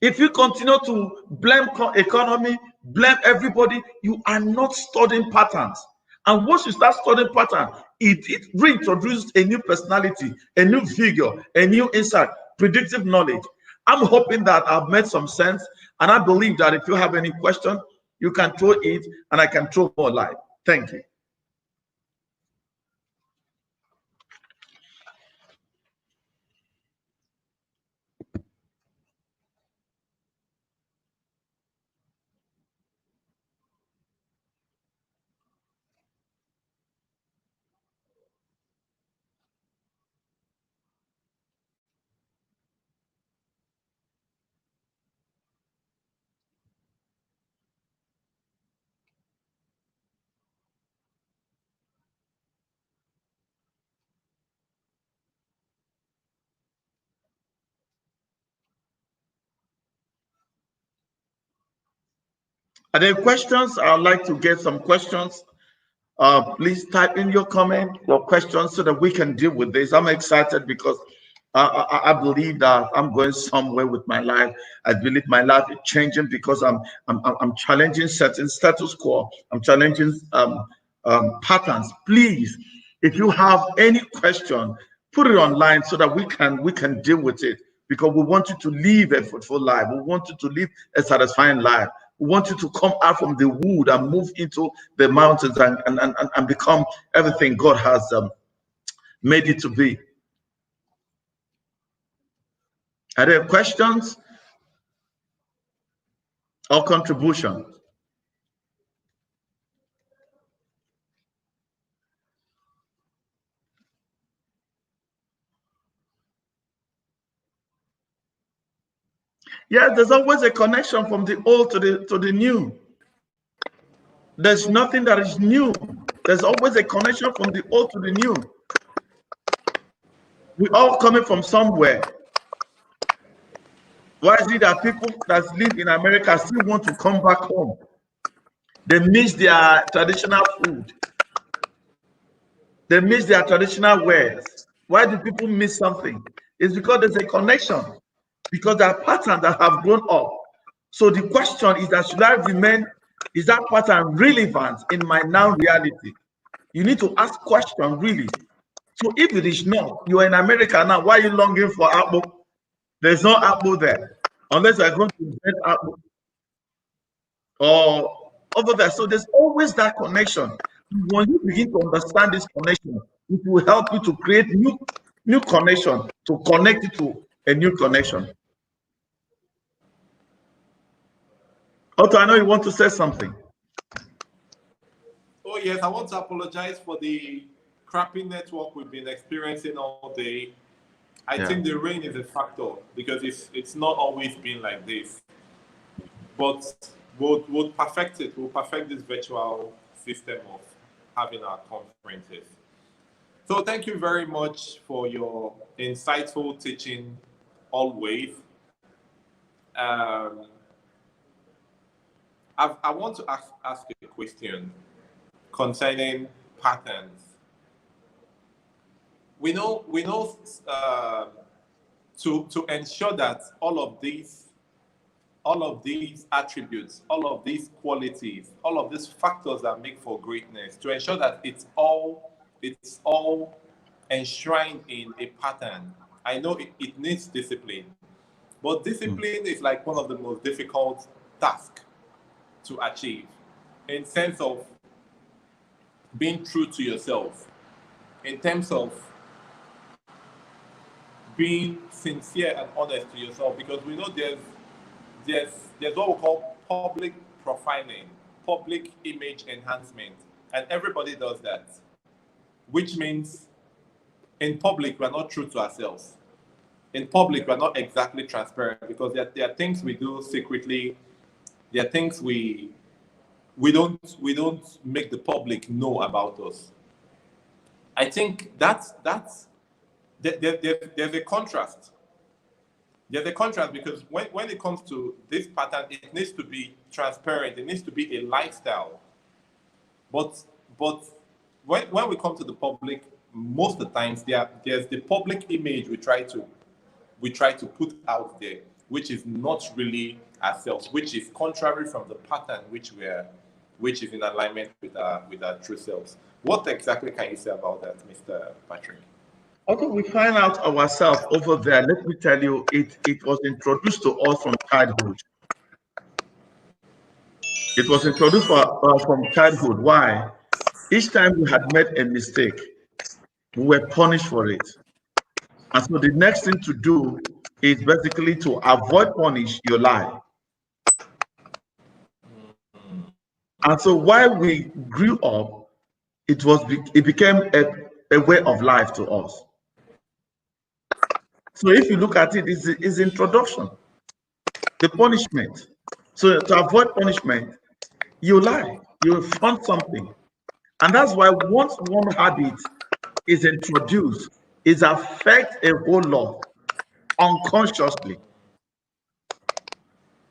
S2: If you continue to blame economy, blame everybody, you are not studying patterns. And once you start studying pattern, it reintroduces a new personality, a new figure, a new insight, predictive knowledge. I'm hoping that I've made some sense, and I believe that if you have any question, you can throw it, and I can throw more light. Thank you. Are there questions? I'd like to get some questions. Please type in your comment, your questions, so that we can deal with this. I'm excited because I believe that I'm going somewhere with my life. I believe my life is changing because I'm challenging certain status quo. I'm challenging patterns. Please, if you have any question, put it online so that we can deal with it, because we want you to live a fruitful life. We want you to live a satisfying life. We want you to come out from the wood and move into the mountains and become everything God has made it to be. Are there questions or contributions? Yes, there's always a connection from the old to the new. There's nothing that is new. There's always a connection from the old to the new. We all coming from somewhere. Why is it that people that live in America still want to come back home? They miss their traditional food. They miss their traditional wares. Why do people miss something? It's because there's a connection, because there are patterns that have grown up. So the question is that should I remain, is that pattern relevant in my now reality? You need to ask question really. So if it is not, you're in America now, why are you longing for apple? There's no apple there, unless you're going to get apple or over there. So there's always that connection. When you begin to understand this connection, it will help you to create new connection, to connect it to a new connection. Otto, I know you want to say something.
S1: Oh yes, I want to apologize for the crappy network we've been experiencing all day. I think the rain is a factor because it's not always been like this. But we'll perfect it. We'll perfect this virtual system of having our conferences. So thank you very much for your insightful teaching always. I want to ask a question concerning patterns. We know to ensure that all of these all of these attributes, all of these qualities, all of these factors that make for greatness, to ensure that it's all enshrined in a pattern. I know it needs discipline, but discipline is like one of the most difficult tasks to achieve, in sense of being true to yourself, in terms of being sincere and honest to yourself, because we know there's what we call public profiling, public image enhancement, and everybody does that, which means in public we're not true to ourselves. In public we're not exactly transparent, because there are things we do secretly. There are things we don't make the public know about us. I think there's a contrast. There's a contrast, because when it comes to this pattern, it needs to be transparent. It needs to be a lifestyle. But when we come to the public, most of the times there's the public image we try to put out there, which is not really ourselves, which is contrary from the pattern which is in alignment with our true selves. What exactly can you say about that, Mr. Patrick?
S2: Okay, we find out ourselves over there. Let me tell you, it was introduced to us from childhood. It was introduced from childhood. Why? Each time we had made a mistake, we were punished for it. And so the next thing to do is basically to avoid punish, you lie. And so while we grew up, it became a way of life to us. So if you look at it, it's introduction, the punishment. So to avoid punishment, you lie, you front something. And that's why once one habit is introduced, it affects a whole lot unconsciously.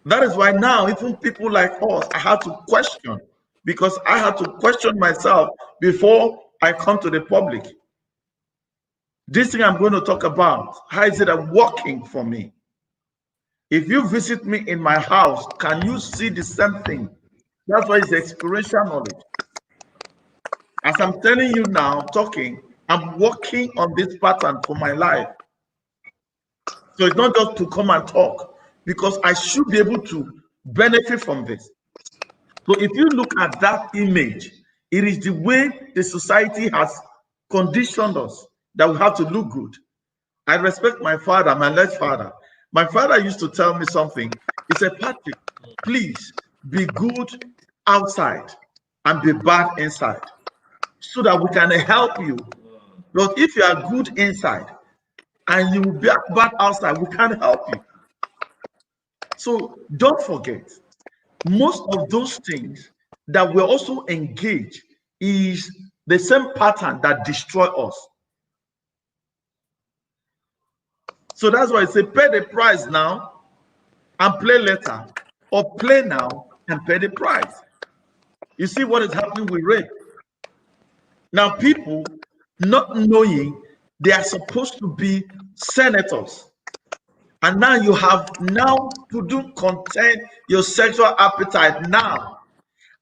S2: That is why now even people like us, I had to question, because I had to question myself before I come to the public. This thing I'm going to talk about, how is it working for me? If you visit me in my house, can you see the same thing? That's why it's experiential knowledge. As I'm telling you now, talking, I'm working on this pattern for my life. So it's not just to come and talk, because I should be able to benefit from this. So if you look at that image, it is the way the society has conditioned us that we have to look good. I respect my father, my late father. My father used to tell me something. He said, Patrick, please be good outside and be bad inside, so that we can help you. But if you are good inside and you be bad outside, we can't help you. So don't forget, most of those things that we also engage is the same pattern that destroy us. So that's why I say pay the price now and play later, or play now and pay the price. You see what is happening with rape. Now people not knowing they are supposed to be senators, and now you have now to do contain your sexual appetite now,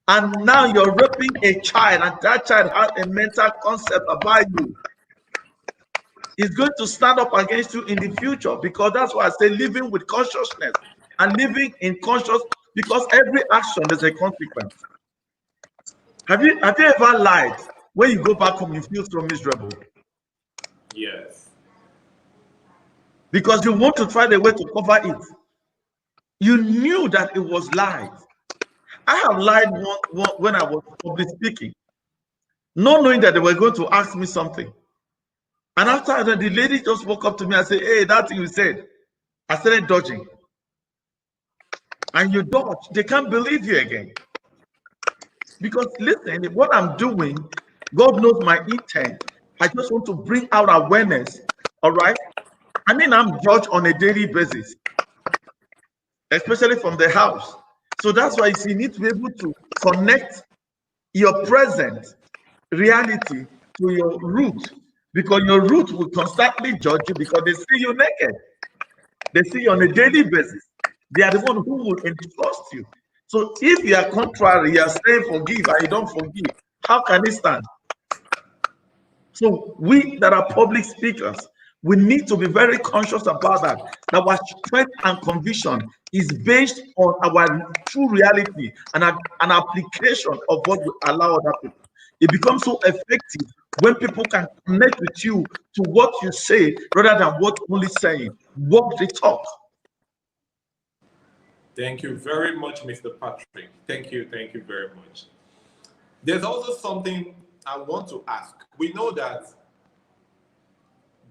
S2: and now you're raping a child, and that child has a mental concept about you. Is going to stand up against you in the future, because that's why I say living with consciousness and living in conscious, because every action there's a consequence. Have you ever lied? When you go back home, you feel so miserable.
S1: Yes.
S2: Because you want to find a way to cover it. You knew that it was lies. I have lied when I was public speaking, not knowing that they were going to ask me something. And after that, the lady just woke up to me and said, hey, that thing you said, I started dodging. And you dodge, they can't believe you again. Because listen, what I'm doing, God knows my intent. I just want to bring out awareness, all right? I mean, I'm judged on a daily basis, especially from the house. So that's why you need to be able to connect your present reality to your root, because your root will constantly judge you, because they see you naked. They see you on a daily basis. They are the one who will entrust you. So if you are contrary, you are saying forgive and you don't forgive, how can it stand? So we that are public speakers, we need to be very conscious about that. That our strength and conviction is based on our true reality and an application of what we allow other people. It becomes so effective when people can connect with you to what you say rather than what only saying. Walk the talk.
S1: Thank you very much, Mr. Patrick. Thank you very much. There's also something I want to ask. We know that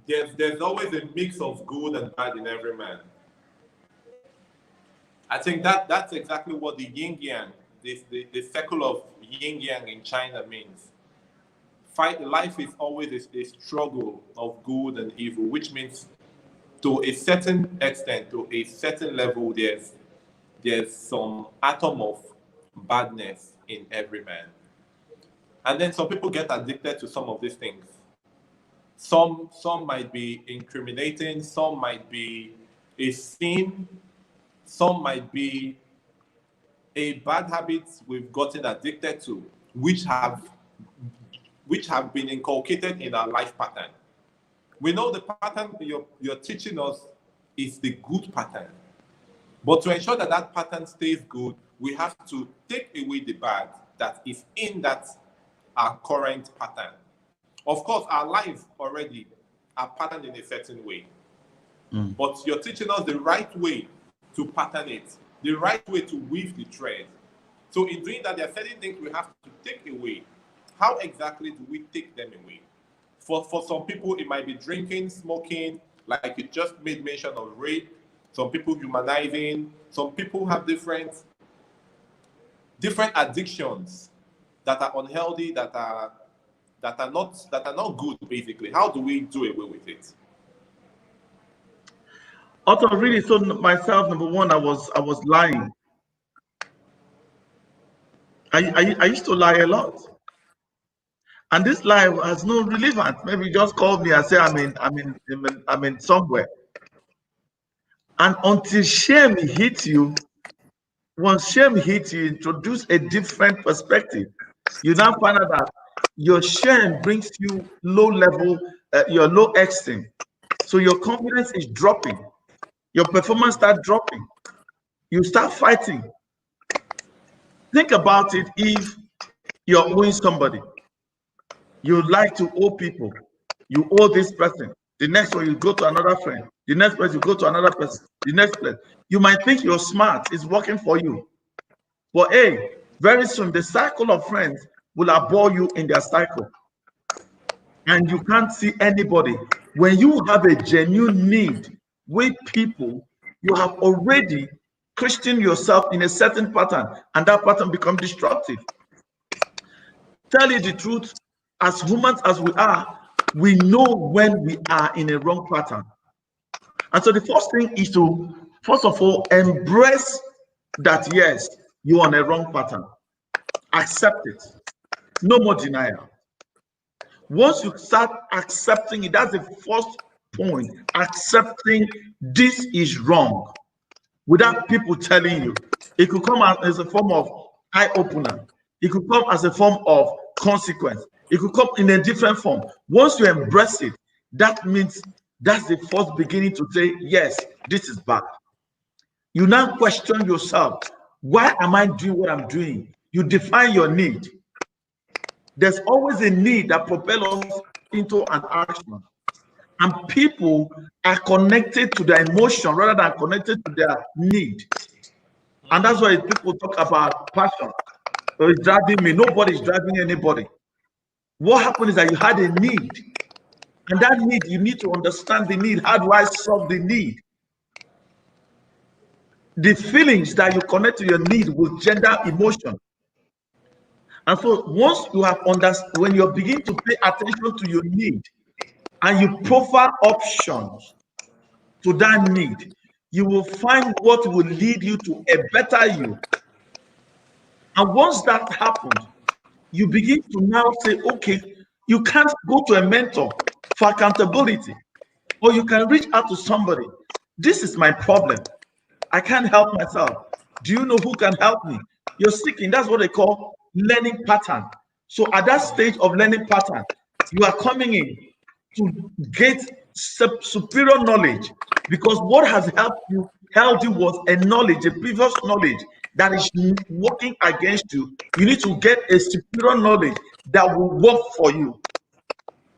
S1: there's always a mix of good and bad in every man. I think that's exactly what the yin yang, the circle of yin yang in China means. Life is always a struggle of good and evil, which means to a certain extent, to a certain level, there's some atom of badness in every man. And then some people get addicted to some of these things. Some might be incriminating, some might be a sin, some might be a bad habit we've gotten addicted to, which have been inculcated in our life pattern. We know the pattern you're teaching us is the good pattern. But to ensure that that pattern stays good, we have to take away the bad that is in our current pattern. Of course, our lives already are patterned in a certain way. But you're teaching us the right way to pattern it, the right way to weave the thread. So in doing that, there are certain things we have to take away. How exactly do we take them away? For some people, it might be drinking, smoking, like you just made mention of rape. Some people humanizing. Some people have different addictions that are unhealthy, that are not good. Basically, how do we do away with it?
S2: Also, really, so myself, number one, I was lying. I used to lie a lot, and this lie has no relevance. Maybe just call me and say I'm in somewhere. And until shame hits you, once shame hits you, introduce a different perspective. You now find out that your shame brings you low level, your low esteem. So your confidence is dropping. Your performance starts dropping. You start fighting. Think about it. If you're owing somebody, you like to owe people. You owe this person. The next one, you go to another friend. The next place, you go to another person. The next place. You might think you're smart. It's working for you. But hey, very soon, the cycle of friends will abhor you in their cycle. And you can't see anybody. When you have a genuine need with people, you have already Christian yourself in a certain pattern, and that pattern becomes destructive. Tell you the truth, as humans as we are, we know when we are in a wrong pattern. And so the first thing is to, first of all, embrace that, yes, you're on a wrong pattern. Accept it. No more denial. Once you start accepting it, that's the first point. Accepting this is wrong without people telling you. It could come out as a form of eye-opener. It could come as a form of consequence. It could come in a different form. Once you embrace it, that means that's the first beginning to say, yes, this is bad. You now question yourself, why am I doing what I'm doing? You define your need. There's always a need that propels us into an action. And people are connected to their emotion rather than connected to their need. And that's why people talk about passion. So it's driving me. Nobody's driving anybody. What happened is that you had a need. And that need, you need to understand the need. How do I solve the need? The feelings that you connect to your need will gender emotion. And so once you have understood, when you begin to pay attention to your need and you profile options to that need, you will find what will lead you to a better you. And once that happens, you begin to now say, okay, you can't go to a mentor for accountability, or you can reach out to somebody. This is my problem. I can't help myself. Do you know who can help me? You're seeking. That's what they call learning pattern. So at that stage of learning pattern, you are coming in to get superior knowledge, because what has held you was a knowledge, a previous knowledge that is working against you. You need to get a superior knowledge that will work for you.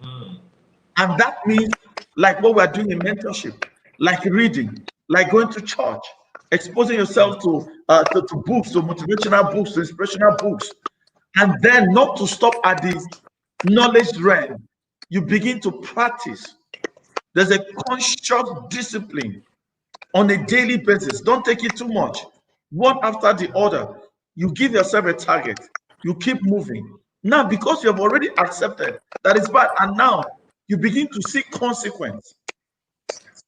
S2: And that means, like what we're doing in mentorship, like reading, like going to church, exposing yourself to books, to motivational books, to inspirational books, and then not to stop at the knowledge realm. You begin to practice. There's a conscious discipline on a daily basis. Don't take it too much. One after the other, you give yourself a target. You keep moving. Now, because you have already accepted that it's bad, and now you begin to see consequence.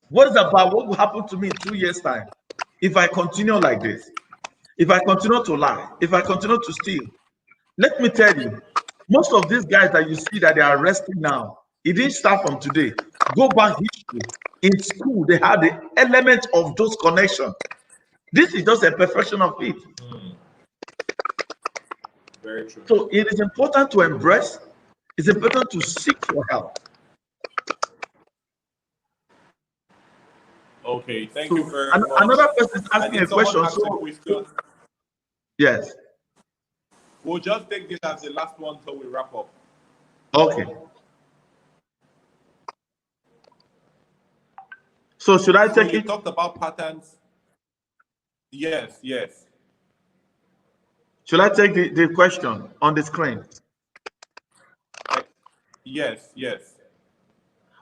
S2: What is about what will happen to me in 2 years' time if I continue like this? If I continue to lie, if I continue to steal? Let me tell you, most of these guys that you see that they are arresting now, it didn't start from today. Go back history. In school, they had the element of those connections. This is just a perfection of it.
S1: Very true.
S2: So it is important to embrace. It's important to seek for help.
S1: Okay, thank you very much.
S2: Another person is asking a question. So, yes.
S1: We'll just take this as the last one till we wrap up.
S2: Okay. So should I take
S1: you
S2: it?
S1: Talked about patterns. Yes.
S2: Should I take the question on the screen?
S1: Yes.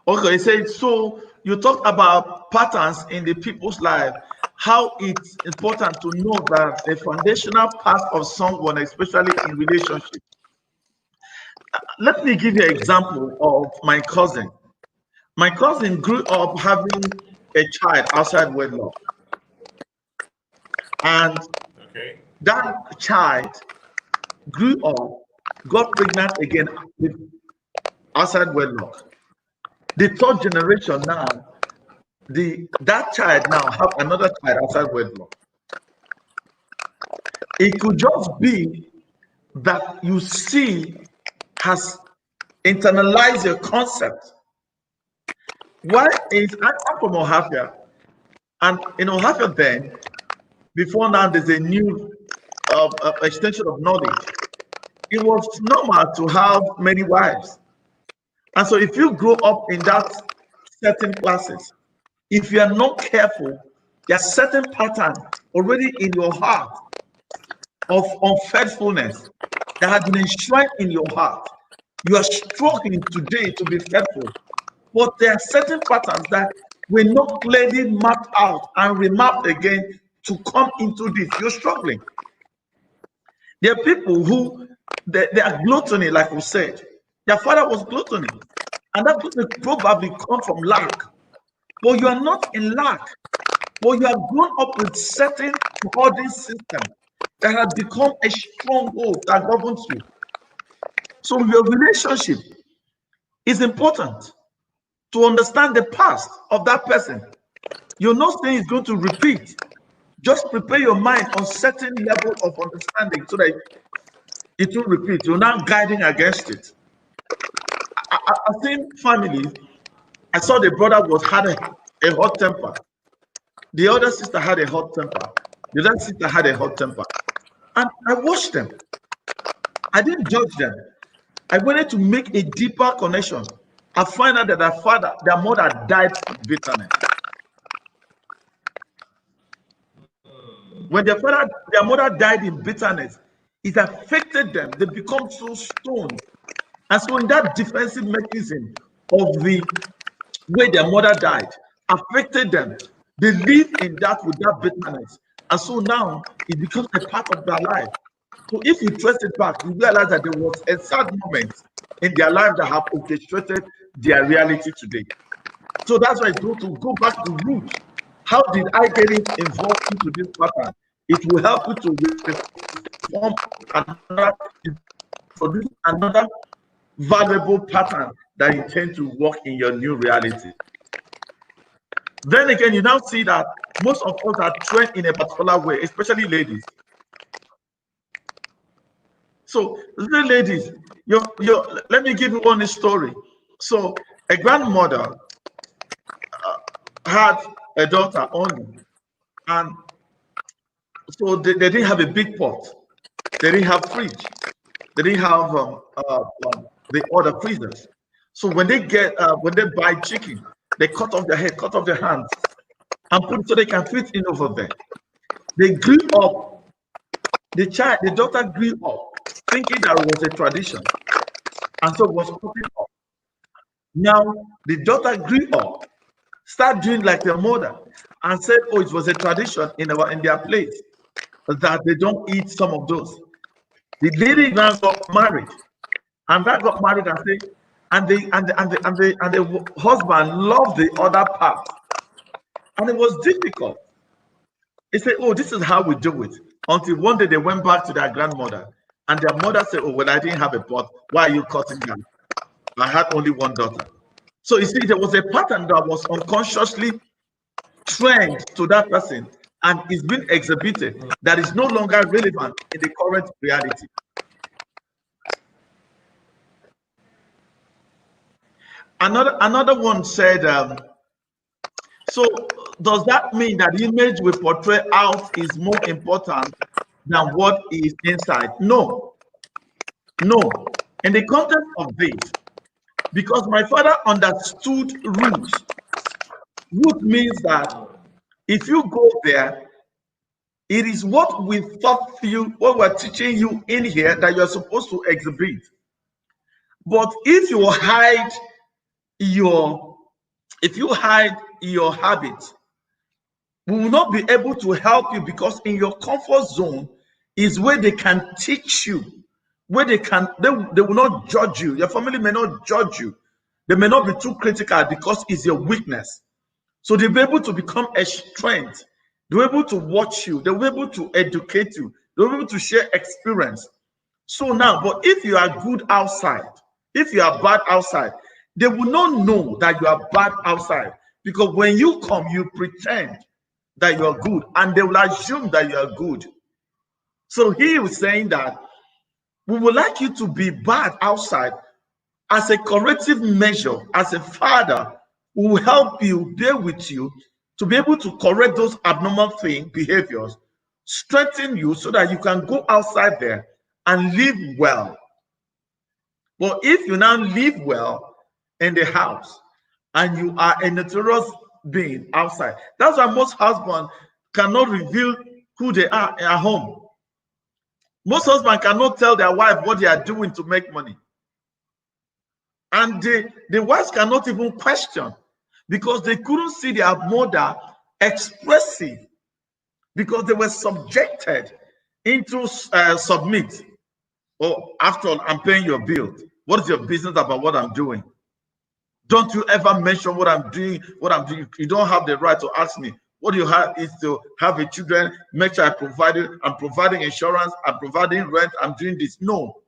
S2: Okay, it says, so you talked about patterns in the people's life, how it's important to know that the foundational part of someone, especially in relationship. Let me give you an example of my cousin. My cousin grew up having a child outside wedlock. And that child grew up, got pregnant again with outside wedlock. The third generation now, that child now have another child outside wedlock. It could just be that you see has internalized your concept. Why is I'm from Ohafia, and in Ohafia then, before now, there's a new extension of knowledge. It was normal to have many wives. And so if you grow up in that certain classes, if you are not careful, there are certain patterns already in your heart of unfaithfulness that has been enshrined in your heart. You are struggling today to be faithful, but there are certain patterns that were not clearly mapped out and remapped again to come into this. You're struggling. There are people who they are gluttony, like we said. Their father was gluttony, and that gluttony probably come from lack. But you are not in lack, but you have grown up with certain hoarding system that has become a stronghold that governs you. So your relationship is important to understand the past of that person. You're not saying it's going to repeat. Just prepare your mind on certain level of understanding so that it will repeat. You're not guiding against it. I think family, I saw the brother had a hot temper. The other sister had a hot temper. The other sister had a hot temper. And I watched them. I didn't judge them. I wanted to make a deeper connection. I find out that their mother died from bitterness. When their mother died in bitterness, it affected them. They become so stoned. And so in that defensive mechanism of the way their mother died, affected them. They live in that with that bitterness. And so now it becomes a part of their life. So if you trace it back, you realize that there was a sad moment in their life that have orchestrated their reality today. So that's why it's good to go back to roots. How did I get involved into this pattern? It will help you to form produce another valuable pattern that you tend to work in your new reality. Then again, you now see that most of us are trained in a particular way, especially ladies. So, ladies, let me give you one story. So, a grandmother had a daughter only, and so they didn't have a big pot. They didn't have fridge. They didn't have the other freezers. So when they buy chicken, they cut off their head, cut off their hands, and put it so they can fit in over there. They grew up. The daughter grew up thinking that it was a tradition, and so it was cutting off. Now the daughter grew up, start doing like their mother, and said, "Oh, it was a tradition in their place that they don't eat some of those." The lady now got married, and that got married and say, and the husband loved the other part, and it was difficult. He said, "Oh, this is how we do it." Until one day they went back to their grandmother, and their mother said, "Oh, well, I didn't have a pot. Why are you cutting down? I had only one daughter." So you see, there was a pattern that was unconsciously trained to that person and is being exhibited that is no longer relevant in the current reality. Another one said, so does that mean that the image we portray out is more important than what is inside? No, no. In the context of this, because my father understood roots. Root means that if you go there, it is what we taught you, what we're teaching you in here that you're supposed to exhibit. But if you hide your habits, we will not be able to help you, because in your comfort zone is where they can teach you, where they will not judge you. Your family may not judge you. They may not be too critical because it's your weakness. So they'll be able to become a strength. They'll be able to watch you. They'll be able to educate you. They'll be able to share experience. So now, but if you are good outside, if you are bad outside, they will not know that you are bad outside, because when you come, you pretend that you are good, and they will assume that you are good. So he was saying that we would like you to be bad outside as a corrective measure. As a father, we will help you, bear with you, to be able to correct those abnormal behaviors, strengthen you so that you can go outside there and live well. But if you now live well in the house and you are a notorious being outside, that's why most husbands cannot reveal who they are at home. Most husbands cannot tell their wife what they are doing to make money. And the wives cannot even question, because they couldn't see their mother expressive, because they were subjected into submit. Oh, after all, I'm paying your bill. What is your business about what I'm doing? Don't you ever mention what I'm doing, You don't have the right to ask me. What you have is to have a children, make sure I'm providing insurance, I'm providing rent, I'm doing this. No.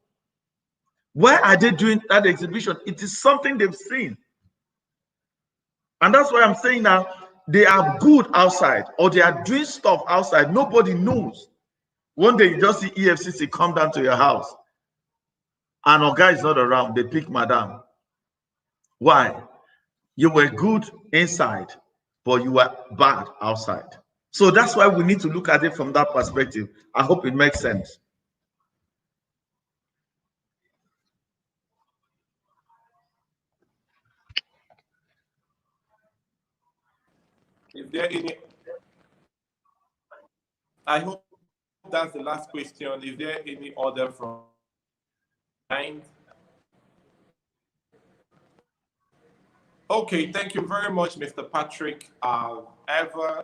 S2: Why are they doing that exhibition? It is something they've seen. And that's why I'm saying now, they are good outside, or they are doing stuff outside. Nobody knows. One day you just see EFCC come down to your house, and our guy is not around. They pick madam. Why? You were good inside, but you were bad outside. So that's why we need to look at it from that perspective. I hope it makes sense.
S1: Is there any? I hope that's the last question. Is there any other from mind? Okay, thank you very much, Mr. Patrick. Ever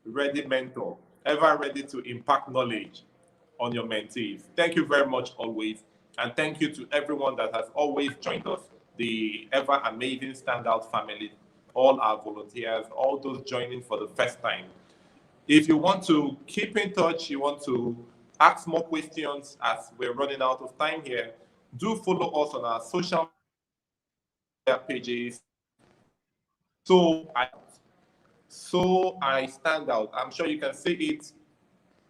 S1: ready mentor, ever ready to impact knowledge on your mentees. Thank you very much always. And thank you to everyone that has always joined us, the ever amazing StandOut family, all our volunteers, all those joining for the first time. If you want to keep in touch, you want to ask more questions as we're running out of time here, do follow us on our social media pages. So So I stand out. I'm sure you can see it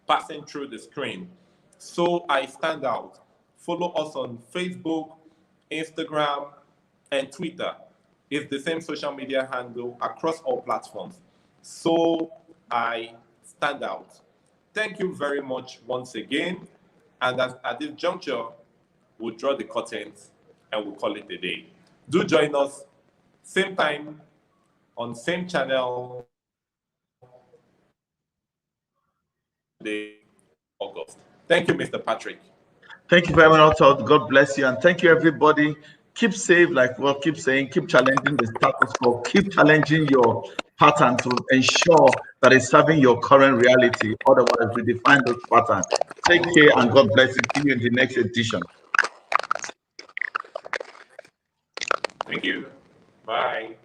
S1: passing through the screen. So I stand out. Follow us on Facebook, Instagram, and Twitter. It's the same social media handle across all platforms. So I stand out. Thank you very much once again. And at this juncture, we'll draw the curtains and we'll call it a day. Do join us same time on same channel August. Thank you, Mr. Patrick.
S2: Thank you very much. God bless you. And thank you, everybody. Keep safe, like we'll keep saying, keep challenging the status quo, keep challenging your pattern to ensure that it's serving your current reality. Otherwise, we define those patterns. Take care and God bless you. See you in the next edition.
S1: Thank you. Bye.